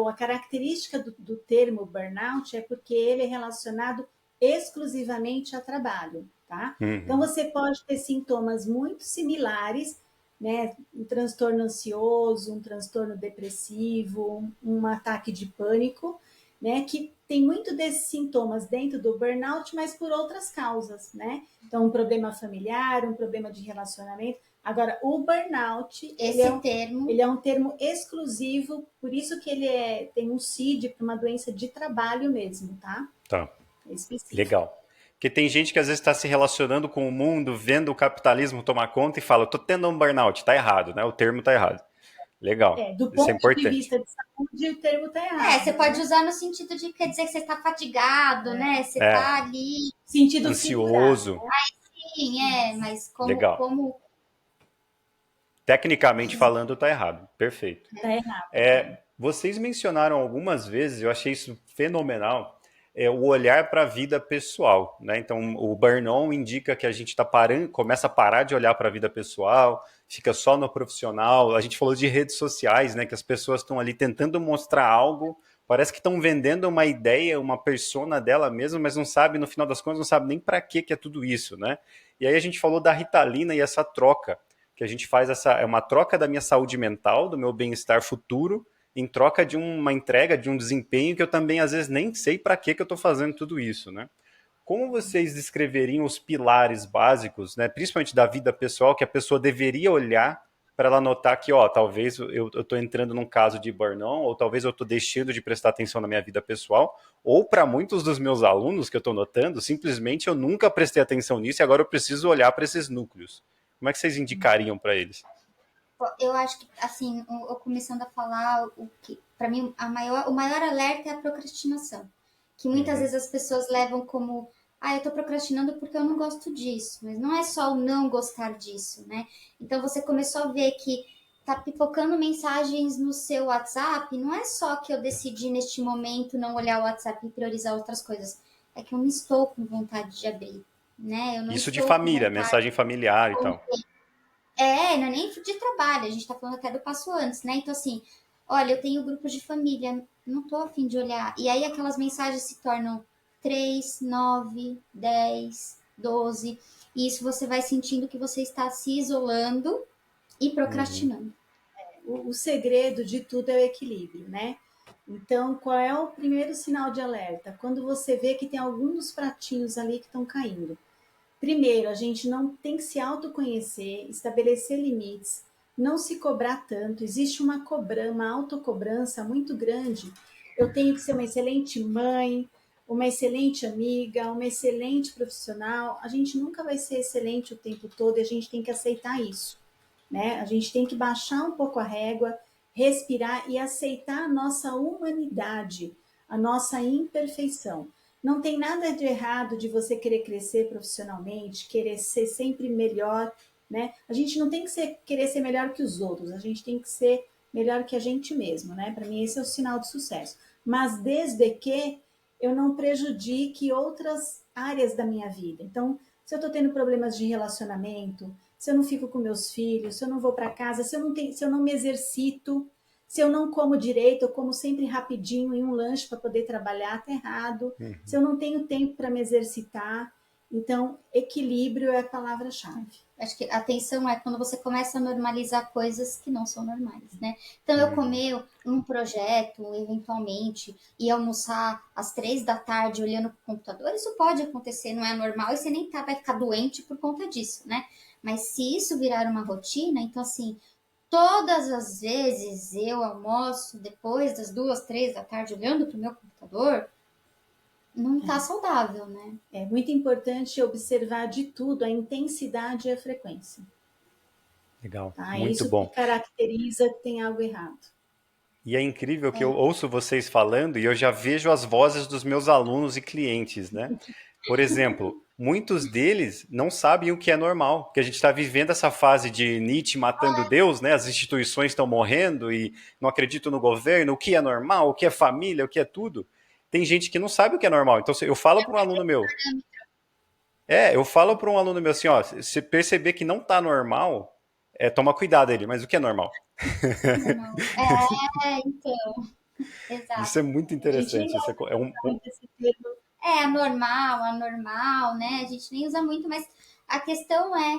a característica do termo burnout é porque ele é relacionado exclusivamente a trabalho, tá? Então, Uhum. você pode ter sintomas muito similares, né? Um transtorno ansioso, um transtorno depressivo, um ataque de pânico, né? Que tem muito desses sintomas dentro do burnout, mas por outras causas, né? Então, um problema familiar, um problema de relacionamento. Agora, o burnout, Esse termo. ele é um termo exclusivo, por isso que ele tem um CID para uma doença de trabalho mesmo, tá? Tá, É específico. legal. Porque tem gente que às vezes está se relacionando com o mundo, vendo o capitalismo tomar conta e fala, tô tendo um burnout, tá errado, né? O termo tá errado. Legal, Do isso é ponto de importante. vista de saúde, o termo está errado. Você pode usar no sentido de quer dizer que você está fatigado, né? Você está ali. Sentido figurado. Ansioso, Sim, mas legal. como. Tecnicamente falando, tá errado. Perfeito. Está errado. Vocês mencionaram algumas vezes, eu achei isso fenomenal, o olhar para a vida pessoal, né? Então, o burn-on indica que a gente começa a parar de olhar para a vida pessoal, fica só no profissional. A gente falou de redes sociais, né? Que as pessoas estão ali tentando mostrar algo, parece que estão vendendo uma ideia, uma persona dela mesma, mas não sabe, no final das contas, não sabe nem para que é tudo isso, né? E aí a gente falou da Ritalina e essa troca, que a gente faz é uma troca da minha saúde mental, do meu bem-estar futuro, em troca de uma entrega, de um desempenho que eu também às vezes nem sei para que eu estou fazendo tudo isso, né? Como vocês descreveriam os pilares básicos, né, principalmente da vida pessoal, que a pessoa deveria olhar para ela notar que, ó, talvez eu estou entrando num caso de burnout, ou talvez eu estou deixando de prestar atenção na minha vida pessoal, ou para muitos dos meus alunos que eu estou notando, simplesmente eu nunca prestei atenção nisso e agora eu preciso olhar para esses núcleos. Como é que vocês indicariam para eles? Eu acho que, assim, eu começando a falar o que, para mim, o maior alerta é a procrastinação. Que muitas vezes as pessoas levam como, eu tô procrastinando porque eu não gosto disso. Mas não é só o não gostar disso, né? Então você começou a ver que tá pipocando mensagens no seu WhatsApp, não é só que eu decidi neste momento não olhar o WhatsApp e priorizar outras coisas. É que eu não estou com vontade de abrir, né? Eu não Isso de estou com família, vontade. mensagem familiar e tal. Não é nem de trabalho, a gente tá falando até do passo antes, né? Então, assim, olha, eu tenho grupo de família, não tô afim de olhar. E aí aquelas mensagens se tornam 3, 9, 10, 12. E isso você vai sentindo que você está se isolando e procrastinando. O segredo de tudo é o equilíbrio, né? Então, qual é o primeiro sinal de alerta? Quando você vê que tem alguns dos pratinhos ali que estão caindo. Primeiro, a gente não tem que se autoconhecer, estabelecer limites, não se cobrar tanto. Existe uma autocobrança muito grande. Eu tenho que ser uma excelente mãe, uma excelente amiga, uma excelente profissional. A gente nunca vai ser excelente o tempo todo e a gente tem que aceitar isso, né? A gente tem que baixar um pouco a régua, respirar e aceitar a nossa humanidade, a nossa imperfeição. Não tem nada de errado de você querer crescer profissionalmente, querer ser sempre melhor, né? A gente não tem que querer ser melhor que os outros, a gente tem que ser melhor que a gente mesmo, né? Para mim, esse é o sinal de sucesso. Mas desde que eu não prejudique outras áreas da minha vida. Então, se eu estou tendo problemas de relacionamento, se eu não fico com meus filhos, se eu não vou para casa, se eu não me exercito, se eu não como direito, eu como sempre rapidinho em um lanche para poder trabalhar, tá errado. Se eu não tenho tempo para me exercitar, então equilíbrio é a palavra-chave. Acho que a atenção é quando você começa a normalizar coisas que não são normais, né? Então, eu comer um projeto, eventualmente, e almoçar às 3 da tarde olhando para o computador, isso pode acontecer, não é normal, e você nem vai ficar doente por conta disso, né? Mas se isso virar uma rotina, então, assim, todas as vezes eu almoço depois das 2, 3 da tarde olhando para o meu computador, não tá saudável, né? É muito importante observar de tudo a intensidade e a frequência. Legal, Tá? muito Isso que bom. caracteriza que tem algo errado. E é incrível que eu ouço vocês falando e eu já vejo as vozes dos meus alunos e clientes, né? Por exemplo, muitos deles não sabem o que é normal, porque a gente está vivendo essa fase de Nietzsche matando Deus, né? As instituições estão morrendo e não acreditam no governo, o que é normal, o que é família, o que é tudo. Tem gente que não sabe o que é normal. Então, eu falo para um aluno meu, eu falo para um aluno meu assim, ó, se perceber que não tá normal, toma cuidado ele, mas o que é normal? Não. Então, Isso é exato. muito A gente nem interessante. Isso gosta é muito desse termo. É anormal, né? A gente nem usa muito, mas a questão é,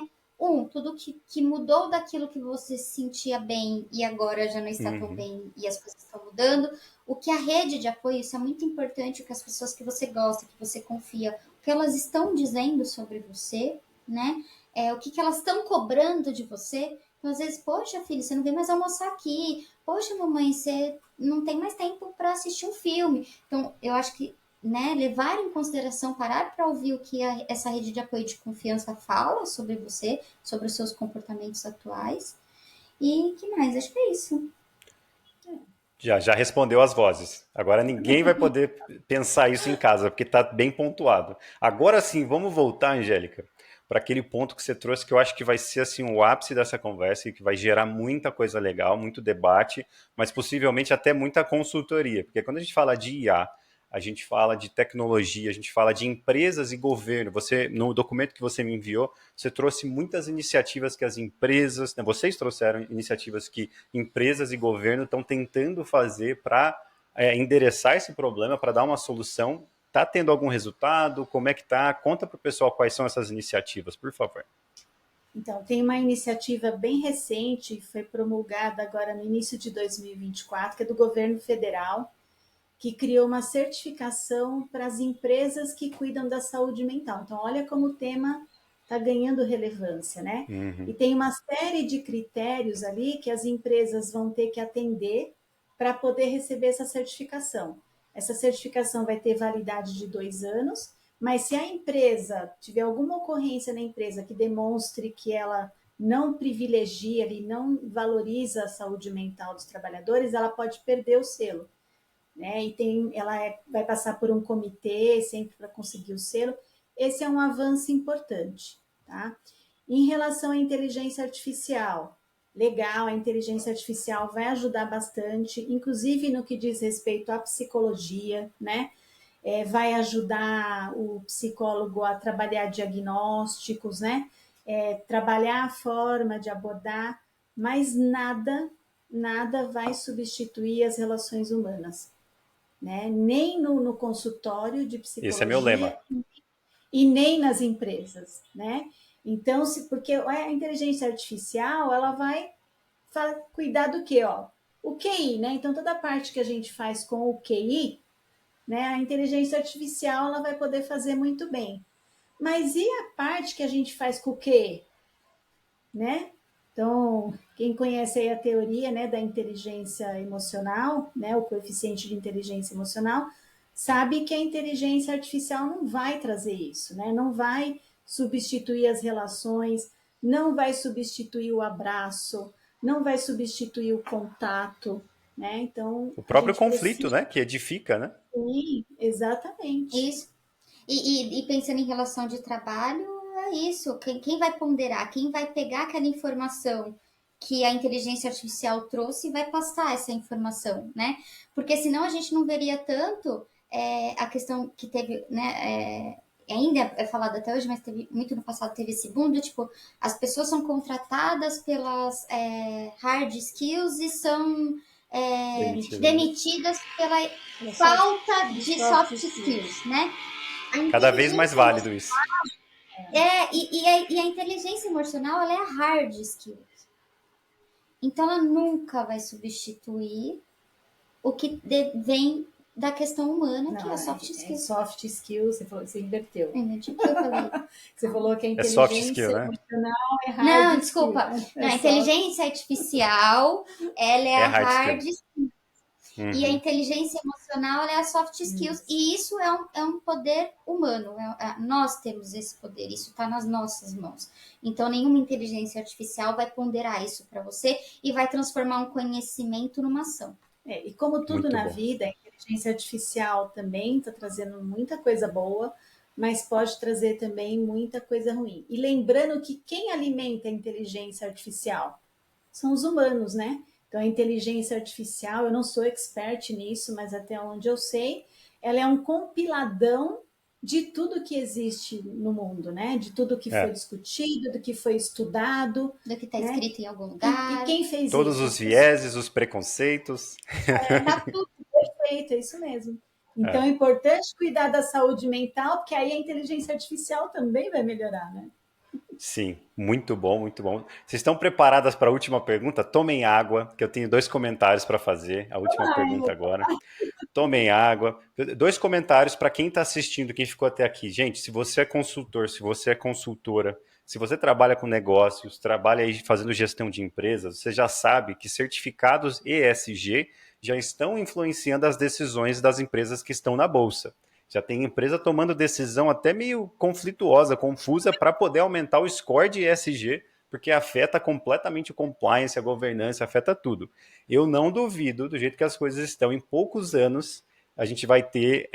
tudo que mudou daquilo que você se sentia bem e agora já não está tão Uhum. bem e as coisas estão mudando. O que a rede de apoio, isso é muito importante, o que as pessoas que você gosta, que você confia, o que elas estão dizendo sobre você, né? O que elas estão cobrando de você. Então, às vezes, poxa, filho, você não vem mais almoçar aqui. Poxa, mamãe, você não tem mais tempo para assistir um filme. Então, eu acho que, né, levar em consideração, parar para ouvir o que essa rede de apoio de confiança fala sobre você, sobre os seus comportamentos atuais. E que mais? Acho que é isso. Já respondeu as vozes. Agora ninguém vai poder pensar isso em casa, porque está bem pontuado. Agora sim, vamos voltar, Angélica, para aquele ponto que você trouxe, que eu acho que vai ser assim o ápice dessa conversa e que vai gerar muita coisa legal, muito debate, mas possivelmente até muita consultoria. Porque quando a gente fala de IA, a gente fala de tecnologia, a gente fala de empresas e governo. Você, no documento que você me enviou, você trouxe muitas iniciativas que as empresas, né, vocês trouxeram iniciativas que empresas e governo estão tentando fazer para endereçar esse problema, para dar uma solução. Está tendo algum resultado? Como é que está? Conta para o pessoal quais são essas iniciativas, por favor. Então, tem uma iniciativa bem recente, foi promulgada agora no início de 2024, que é do governo federal, que criou uma certificação para as empresas que cuidam da saúde mental. Então, olha como o tema está ganhando relevância, né? E Uhum. tem uma série de critérios ali que as empresas vão ter que atender para poder receber essa certificação. Essa certificação vai ter validade de 2 anos, mas se a empresa tiver alguma ocorrência na empresa que demonstre que ela não privilegia e não valoriza a saúde mental dos trabalhadores, ela pode perder o selo, né? E vai passar por um comitê sempre para conseguir o selo. Esse é um avanço importante, tá? Em relação à inteligência artificial, legal, a inteligência artificial vai ajudar bastante, inclusive no que diz respeito à psicologia, né? Vai ajudar o psicólogo a trabalhar diagnósticos, né? Trabalhar a forma de abordar, mas nada vai substituir as relações humanas, né? Nem no consultório de Esse é meu lema. psicologia e nem nas empresas, né? Então, porque a inteligência artificial, ela vai cuidar do quê, ó? O QI, né? Então, toda a parte que a gente faz com o QI, né? A inteligência artificial, ela vai poder fazer muito bem. Mas e a parte que a gente faz com o QE, né? Então, quem conhece aí a teoria, né, da inteligência emocional, né, o coeficiente de inteligência emocional, sabe que a inteligência artificial não vai trazer isso, né? Não vai substituir as relações, não vai substituir o abraço, não vai substituir o contato, né? Então, O a próprio gente conflito, precisa. né? Que edifica, né? Sim, exatamente. Isso. E pensando em relação de trabalho, é isso. Quem vai ponderar, quem vai pegar aquela informação que a inteligência artificial trouxe e vai passar essa informação, né? Porque senão a gente não veria tanto a questão que teve, né? Ainda é falado até hoje, mas teve, muito no passado teve esse boom do tipo, as pessoas são contratadas pelas hard skills e são Demitido, né? demitidas pela falta De de soft soft skills. skills, né? A Cada vez mais inteligência válido emocional, isso. e a inteligência emocional, ela é a hard skill. Então, ela nunca vai substituir o que vem da questão humana, que é Não, a soft skills. soft skills, você falou, você inverteu. Tipo, eu falei. Você falou que a É soft skill, inteligência né? emocional é hard Não, skill, desculpa. né? Não, a soft. inteligência artificial, ela é É a hard hard skill. skill. E a inteligência emocional ela é a soft skills. E isso é um poder humano. Nós temos esse poder, isso está nas nossas mãos. Então, nenhuma inteligência artificial vai ponderar isso para você e vai transformar um conhecimento numa ação. E como tudo Muito na bom. vida, a inteligência artificial também está trazendo muita coisa boa, mas pode trazer também muita coisa ruim. E lembrando que quem alimenta a inteligência artificial são os humanos, né? Então, a inteligência artificial, eu não sou expert nisso, mas até onde eu sei, ela é um compiladão de tudo que existe no mundo, né? De tudo que foi É. discutido, do que foi estudado. Do que está né? escrito em algum E lugar. quem fez Todos isso? os vieses, os preconceitos. Tá tudo perfeito, é isso mesmo. Então é importante cuidar da saúde mental, porque aí a inteligência artificial também vai melhorar, né? Sim, muito bom, muito bom. Vocês estão preparadas para a última pergunta? Tomem água, que eu tenho 2 comentários para fazer. A última pergunta agora. Tomem água. 2 comentários para quem está assistindo, quem ficou até aqui. Gente, se você é consultor, se você é consultora, se você trabalha com negócios, trabalha aí fazendo gestão de empresas, você já sabe que certificados ESG já estão influenciando as decisões das empresas que estão na bolsa. Já tem empresa tomando decisão até meio conflituosa, confusa, para poder aumentar o score de ESG, porque afeta completamente o compliance, a governança, afeta tudo. Eu não duvido, do jeito que as coisas estão, em poucos anos, a gente vai ter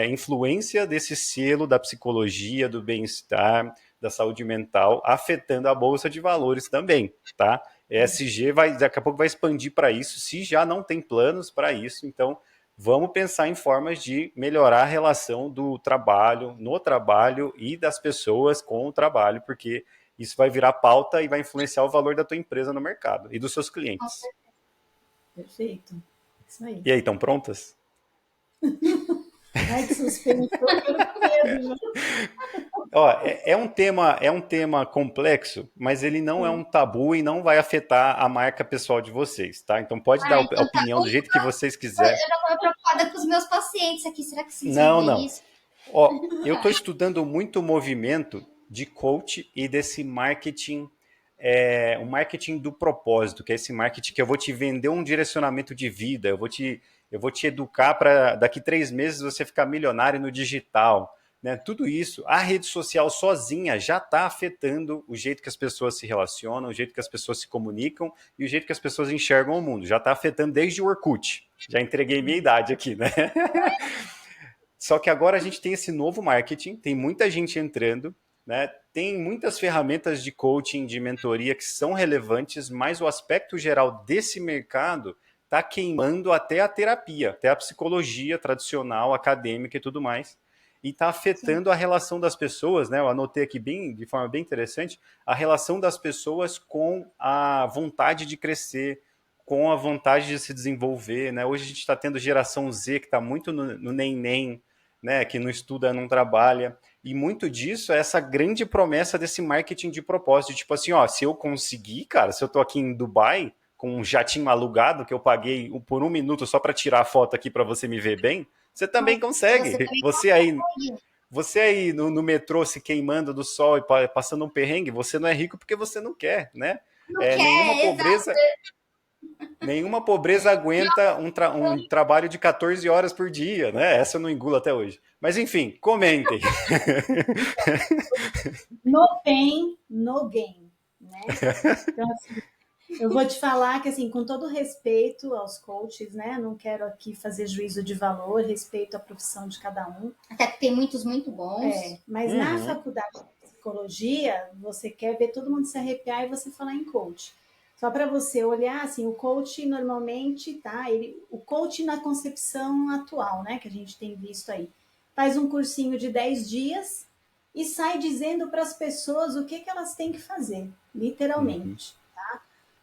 influência desse selo da psicologia, do bem-estar, da saúde mental, afetando a bolsa de valores também, tá? ESG daqui a pouco vai expandir para isso, se já não tem planos para isso, então vamos pensar em formas de melhorar a relação do trabalho, no trabalho e das pessoas com o trabalho, porque isso vai virar pauta e vai influenciar o valor da tua empresa no mercado e dos seus clientes. Perfeito. Isso aí. E aí, estão prontas? Ai, que suspense, eu quero com medo, Ó, é um tema complexo, mas ele não é um tabu e não vai afetar a marca pessoal de vocês, tá? Então pode dar a Então tá opinião bom. do jeito que vocês Eu quiserem. já estava preocupada com os meus pacientes aqui. Será que vocês vão Não, ver não. isso? Ó, eu estou estudando muito o movimento de coach e desse marketing, o marketing do propósito, que é esse marketing que eu vou te vender um direcionamento de vida, eu vou te educar para daqui 3 meses você ficar milionário no digital. Né? Tudo isso, a rede social sozinha já está afetando o jeito que as pessoas se relacionam, o jeito que as pessoas se comunicam e o jeito que as pessoas enxergam o mundo. Já está afetando desde o Orkut. Já entreguei minha idade aqui, né? Só que agora a gente tem esse novo marketing, tem muita gente entrando, né? Tem muitas ferramentas de coaching, de mentoria que são relevantes, mas o aspecto geral desse mercado está queimando até a terapia, até a psicologia tradicional, acadêmica e tudo mais. E está afetando a relação das pessoas, né? Eu anotei aqui de forma bem interessante, a relação das pessoas com a vontade de crescer, com a vontade de se desenvolver, né? Hoje a gente está tendo geração Z que está muito no nem, né, que não estuda, não trabalha. E muito disso é essa grande promessa desse marketing de propósito. Tipo assim, ó, se eu conseguir, cara, se eu tô aqui em Dubai com um jatinho alugado que eu paguei por 1 minuto só para tirar a foto aqui para você me ver bem, você também consegue. Você também Você aí no metrô se queimando do sol e passando um perrengue, você não é rico porque você não quer, né? não Nenhuma quer, exato. pobreza Nenhuma pobreza aguenta um trabalho de 14 horas por dia, né? Essa eu não engulo até hoje. Mas enfim, comentem. No pain, no gain, né? Então, assim, eu vou te falar que, assim, com todo respeito aos coaches, né? Não quero aqui fazer juízo de valor, respeito à profissão de cada um. Até que tem muitos muito bons. Mas na faculdade de psicologia, você quer ver todo mundo se arrepiar e você falar em coach. Só para você olhar, assim, o coach normalmente, tá? O coach na concepção atual, né? Que a gente tem visto aí. Faz um cursinho de 10 dias e sai dizendo para as pessoas o que elas têm que fazer, literalmente.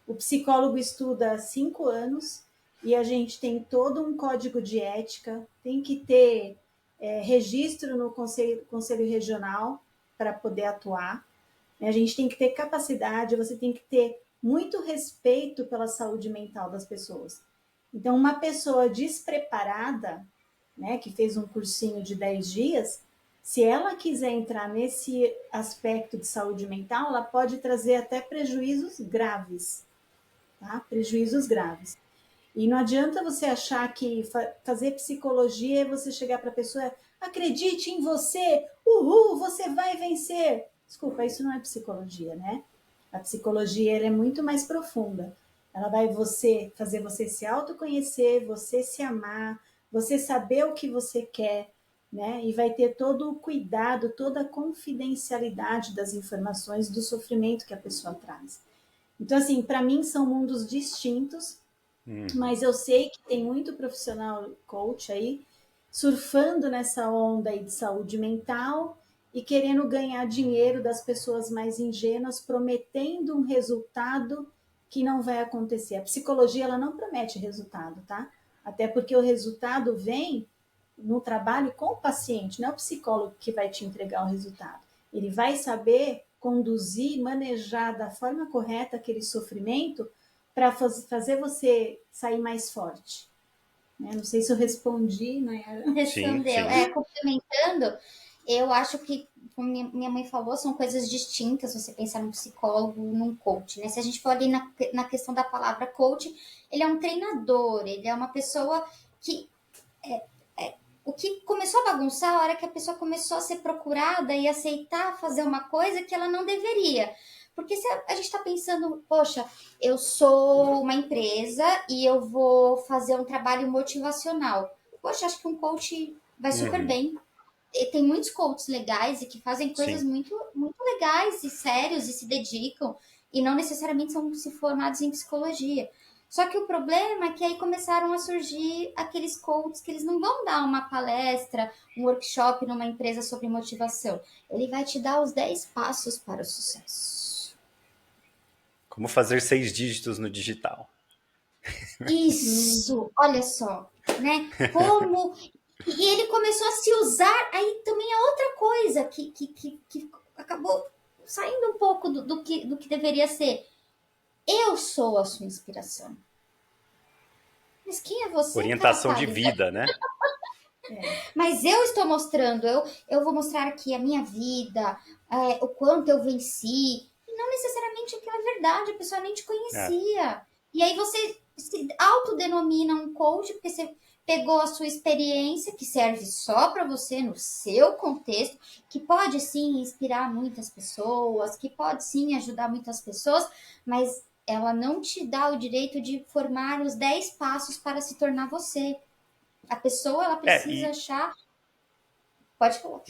O psicólogo estuda 5 anos e a gente tem todo um código de ética, tem que ter registro no conselho regional para poder atuar. A gente tem que ter capacidade, você tem que ter muito respeito pela saúde mental das pessoas. Então, uma pessoa despreparada, né, que fez um cursinho de 10 dias, se ela quiser entrar nesse aspecto de saúde mental, ela pode trazer até prejuízos graves, tá? Prejuízos graves. E não adianta você achar que fazer psicologia é você chegar para a pessoa, acredite em você, uhul, você vai vencer. Desculpa, isso não é psicologia, né? A psicologia ela é muito mais profunda. Ela vai fazer você se autoconhecer, você se amar, você saber o que você quer, né? E vai ter todo o cuidado, toda a confidencialidade das informações do sofrimento que a pessoa traz. Então, assim, para mim são mundos distintos, mas eu sei que tem muito profissional coach aí surfando nessa onda aí de saúde mental e querendo ganhar dinheiro das pessoas mais ingênuas, prometendo um resultado que não vai acontecer. A psicologia ela não promete resultado, tá? Até porque o resultado vem no trabalho com o paciente, não é o psicólogo que vai te entregar o resultado. Ele vai saber conduzir, manejar da forma correta aquele sofrimento para fazer você sair mais forte. Não sei se eu respondi, Nayara. Respondeu. Complementando, eu acho que, como minha mãe falou, são coisas distintas você pensar num psicólogo, num coach, né? Se a gente for ali na questão da palavra coach, ele é um treinador, ele é uma pessoa que o que começou a bagunçar a hora que a pessoa começou a ser procurada e aceitar fazer uma coisa que ela não deveria. Porque se a gente está pensando, poxa, eu sou uma empresa e eu vou fazer um trabalho motivacional. Poxa, acho que um coach vai super bem. E tem muitos coaches legais e que fazem coisas muito, muito legais e sérios e se dedicam e não necessariamente são se formados em psicologia. Só que o problema é que aí começaram a surgir aqueles coaches que eles não vão dar uma palestra, um workshop numa empresa sobre motivação. Ele vai te dar os 10 passos para o sucesso. Como fazer 6 dígitos no digital. Isso, olha só, né? Como... E ele começou a se usar, aí também é outra coisa que acabou saindo um pouco do que deveria ser. Eu sou a sua inspiração. Mas quem é você, Orientação cara de vida, né? Mas eu estou mostrando, eu vou mostrar aqui a minha vida, o quanto eu venci. E não necessariamente aquilo é verdade, a pessoa nem te conhecia. E aí você se autodenomina um coach, porque você pegou a sua experiência, que serve só para você, no seu contexto, que pode sim inspirar muitas pessoas, que pode sim ajudar muitas pessoas, mas ela não te dá o direito de formar os 10 passos para se tornar você. A pessoa, ela precisa achar... Pode falar.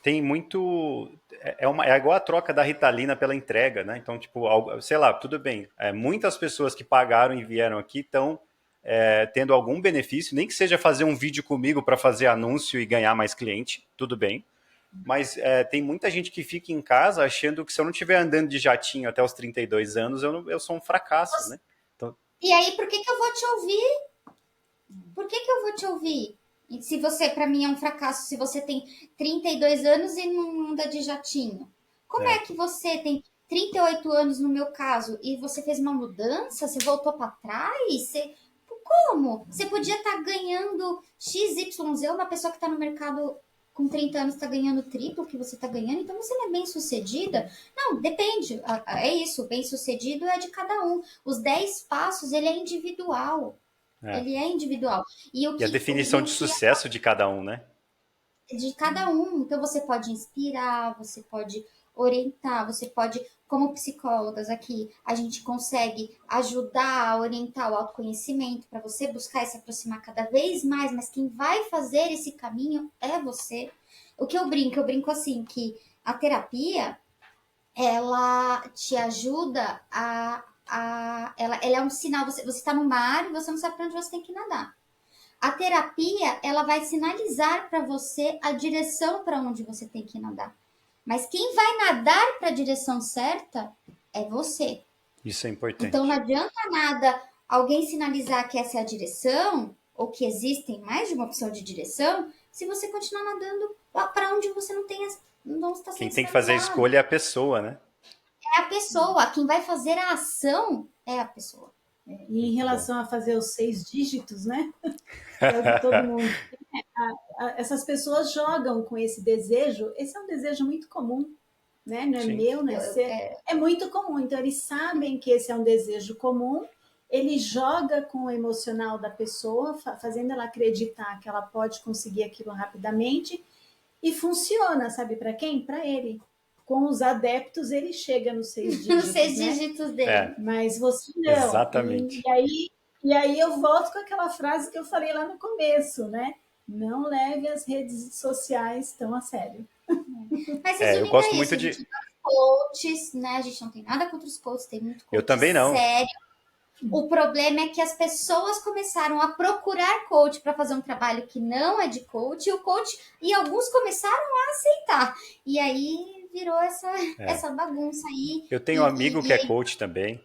Tem muito... É igual a troca da Ritalina pela entrega, né? Então, tipo, sei lá, tudo bem. Muitas pessoas que pagaram e vieram aqui estão tendo algum benefício, nem que seja fazer um vídeo comigo para fazer anúncio e ganhar mais cliente, tudo bem. Mas tem muita gente que fica em casa achando que se eu não estiver andando de jatinho até os 32 anos, eu sou um fracasso, né? Então... E aí, por que eu vou te ouvir? Por que eu vou te ouvir? E se você, para mim, é um fracasso, se você tem 32 anos e não anda de jatinho. Como é que você tem 38 anos, no meu caso, e você fez uma mudança? Você voltou para trás? Como? Você podia estar ganhando XYZ, uma pessoa que está no mercado com 30 anos está ganhando o triplo que você está ganhando, então você não é bem sucedida? Não, depende. É isso, bem sucedido é de cada um. Os 10 passos, ele é individual. É. Ele é individual. E a definição de sucesso de cada um, né? De cada um. Então você pode inspirar, você pode orientar, você pode, como psicólogas aqui, a gente consegue ajudar a orientar o autoconhecimento para você buscar e se aproximar cada vez mais, mas quem vai fazer esse caminho é você. O que eu brinco assim, que a terapia, ela te ajuda ela é um sinal, você está no mar e você não sabe para onde você tem que nadar. A terapia, ela vai sinalizar para você a direção para onde você tem que nadar. Mas quem vai nadar para a direção certa é você. Isso é importante. Então não adianta nada alguém sinalizar que essa é a direção, ou que existem mais de uma opção de direção, se você continuar nadando para onde você não tem, não está sendo Quem tem que fazer a escolha é a pessoa, né? É a pessoa. Quem vai fazer a ação é a pessoa. E em relação a fazer os 6 dígitos, né? É o que todo mundo tem. Essas pessoas jogam com esse desejo. Esse é um desejo muito comum, né? Não é Sim. meu, não é seu. É muito comum. Então, eles sabem que esse é um desejo comum. Ele joga com o emocional da pessoa, fazendo ela acreditar que ela pode conseguir aquilo rapidamente. E funciona, sabe para quem? Para ele. Com os adeptos, ele chega nos 6 dígitos. Nos 6 né? dígitos dele. É. Mas você não. Exatamente. E aí eu volto com aquela frase que eu falei lá no começo, né? Não leve as redes sociais tão a sério. Mas eu gosto muito de coaches, né? A gente não tem nada contra os coaches, tem muito coach Eu também não. sério. O problema é que as pessoas começaram a procurar coach para fazer um trabalho que não é de coach, e alguns começaram a aceitar. E aí virou essa bagunça aí. Eu tenho um amigo que é coach também.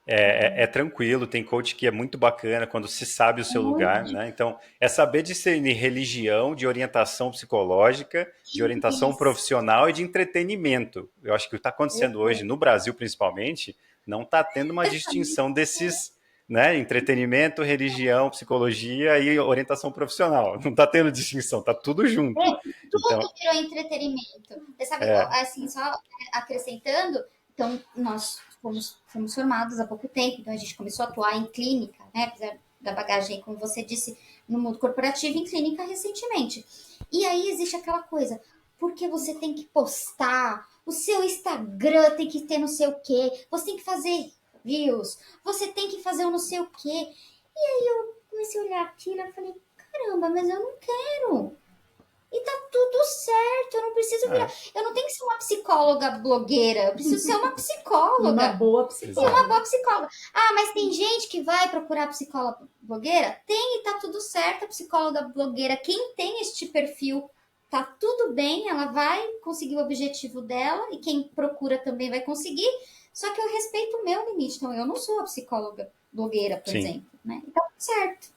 É tranquilo, tem coach que é muito bacana quando se sabe o seu lugar, né? Então, é saber discernir religião, de orientação psicológica, de orientação profissional e de entretenimento. Eu acho que o que está acontecendo hoje, no Brasil principalmente, não está tendo uma distinção desses, né? Entretenimento, religião, psicologia e orientação profissional. Não está tendo distinção, está tudo junto. Tudo virou entretenimento. Você sabe, assim, só acrescentando, então nós fomos formados há pouco tempo, então a gente começou a atuar em clínica, né? Apesar da bagagem, como você disse, no mundo corporativo, em clínica recentemente. E aí existe aquela coisa, porque você tem que postar, o seu Instagram tem que ter não sei o quê, você tem que fazer reels, você tem que fazer um não sei o quê. E aí eu comecei a olhar aquilo e falei, caramba, mas eu não quero. E tá tudo certo, eu não preciso virar. Eu não tenho que ser uma psicóloga blogueira, eu preciso ser uma psicóloga. Uma boa psicóloga. E uma boa psicóloga. Ah, mas tem gente que vai procurar psicóloga blogueira? Tem e tá tudo certo, a psicóloga blogueira. Quem tem este perfil, tá tudo bem, ela vai conseguir o objetivo dela e quem procura também vai conseguir. Só que eu respeito o meu limite. Então, eu não sou a psicóloga blogueira, por exemplo. Né? Então, certo.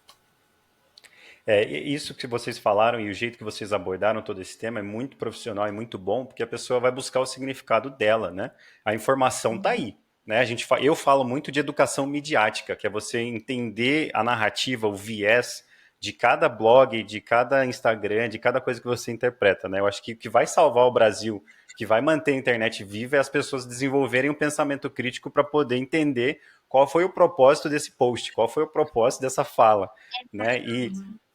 Isso que vocês falaram e o jeito que vocês abordaram todo esse tema é muito profissional e muito bom, porque a pessoa vai buscar o significado dela, né? A informação está aí, né? Eu falo muito de educação midiática, que é você entender a narrativa, o viés de cada blog, de cada Instagram, de cada coisa que você interpreta, né? Eu acho que o que vai salvar o Brasil, que vai manter a internet viva, é as pessoas desenvolverem um pensamento crítico para poder entender qual foi o propósito desse post, qual foi o propósito dessa fala, né? E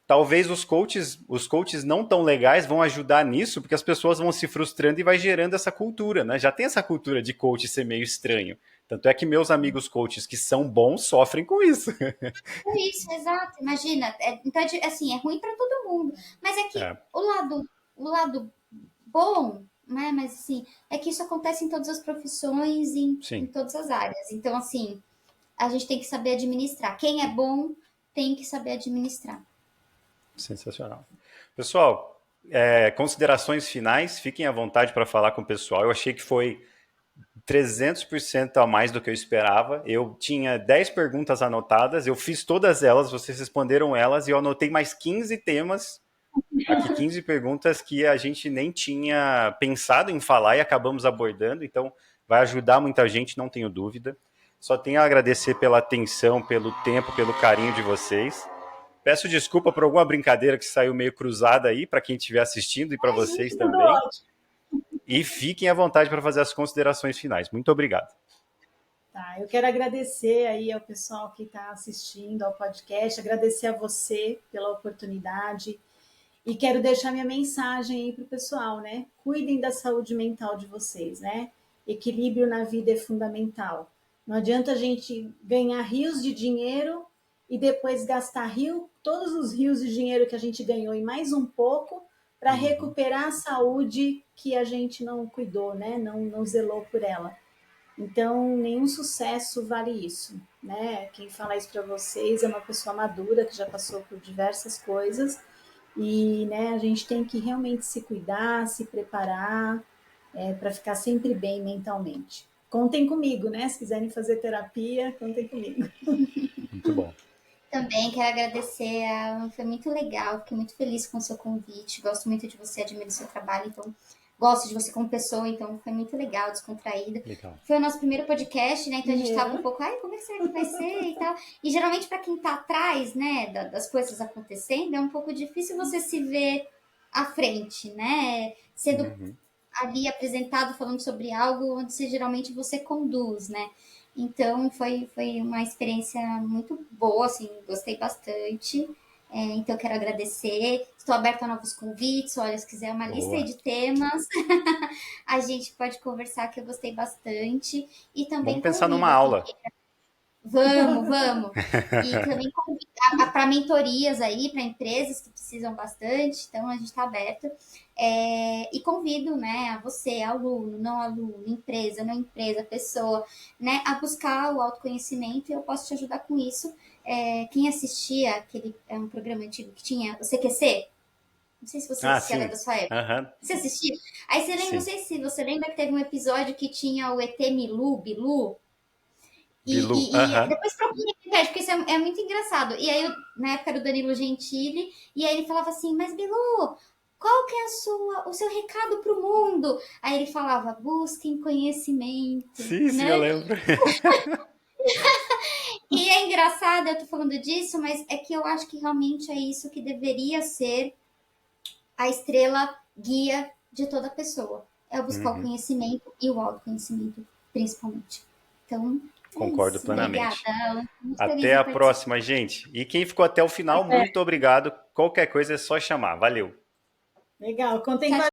talvez os coaches não tão legais vão ajudar nisso, porque as pessoas vão se frustrando e vai gerando essa cultura, né? Já tem essa cultura de coach ser meio estranho. Tanto é que meus amigos coaches que são bons sofrem com isso. É isso, exato. Imagina, então, assim, é ruim para todo mundo. Mas é que o lado bom, né? Mas assim, é que isso acontece em todas as profissões, em todas as áreas. Então, assim, a gente tem que saber administrar. Quem é bom tem que saber administrar. Sensacional. Pessoal, considerações finais, fiquem à vontade para falar com o pessoal. Eu achei que foi 300% a mais do que eu esperava. Eu tinha 10 perguntas anotadas, eu fiz todas elas, vocês responderam elas, e eu anotei mais 15 temas, aqui 15 perguntas que a gente nem tinha pensado em falar e acabamos abordando, então vai ajudar muita gente, não tenho dúvida. Só tenho a agradecer pela atenção, pelo tempo, pelo carinho de vocês. Peço desculpa por alguma brincadeira que saiu meio cruzada aí, para quem estiver assistindo e para vocês Tudo também. ótimo. E fiquem à vontade para fazer as considerações finais. Muito obrigado. Tá, eu quero agradecer aí ao pessoal que está assistindo ao podcast, agradecer a você pela oportunidade e quero deixar minha mensagem aí para o pessoal, né? Cuidem da saúde mental de vocês, né? Equilíbrio na vida é fundamental. Não adianta a gente ganhar rios de dinheiro e depois gastar todos os rios de dinheiro que a gente ganhou e mais um pouco para recuperar a saúde que a gente não cuidou, né? Não zelou por ela. Então, nenhum sucesso vale isso, né? Quem fala isso para vocês é uma pessoa madura que já passou por diversas coisas e, né, a gente tem que realmente se cuidar, se preparar para ficar sempre bem mentalmente. Contem comigo, né? Se quiserem fazer terapia, contem comigo. Muito bom. Também quero agradecer, foi muito legal, fiquei muito feliz com o seu convite, gosto muito de você, admiro o seu trabalho, então gosto de você como pessoa, então foi muito legal, descontraído. Legal. Foi o nosso primeiro podcast, né? Então a gente tava um pouco, como é que será que vai ser e tal. E geralmente para quem tá atrás, né, das coisas acontecendo, é um pouco difícil você se ver à frente, né? Sendo ali apresentado falando sobre algo onde geralmente você conduz, né? Então foi uma experiência muito boa, assim, gostei bastante. Então quero agradecer. Estou aberta a novos convites. Olha, se quiser uma lista aí de temas, a gente pode conversar, que eu gostei bastante. E também Vamos pensar numa convido aula. Vamos. E também para mentorias aí, para empresas que precisam bastante, então a gente está aberto. E convido, né, a você, aluno, não aluno, empresa, não empresa, pessoa, né, a buscar o autoconhecimento e eu posso te ajudar com isso. Quem assistia um programa antigo que tinha o CQC, não sei se você assistia, era Sim. da sua época. Você assistia? Aí você lembra, Sim. não sei se você lembra que teve um episódio que tinha o ET Bilu. Bilu. E depois procura, porque isso é muito engraçado. E aí, na época era o Danilo Gentili, e aí ele falava assim, mas Bilu, qual que é o seu recado pro mundo? Aí ele falava, busquem conhecimento. Sim, né? eu lembro. E é engraçado, eu tô falando disso, mas é que eu acho que realmente é isso que deveria ser a estrela guia de toda pessoa. É buscar o conhecimento e o autoconhecimento, principalmente. Então, concordo isso. plenamente. Obrigada. Até a próxima, gente. E quem ficou até o final, muito obrigado. Qualquer coisa é só chamar. Valeu. Legal, contem com a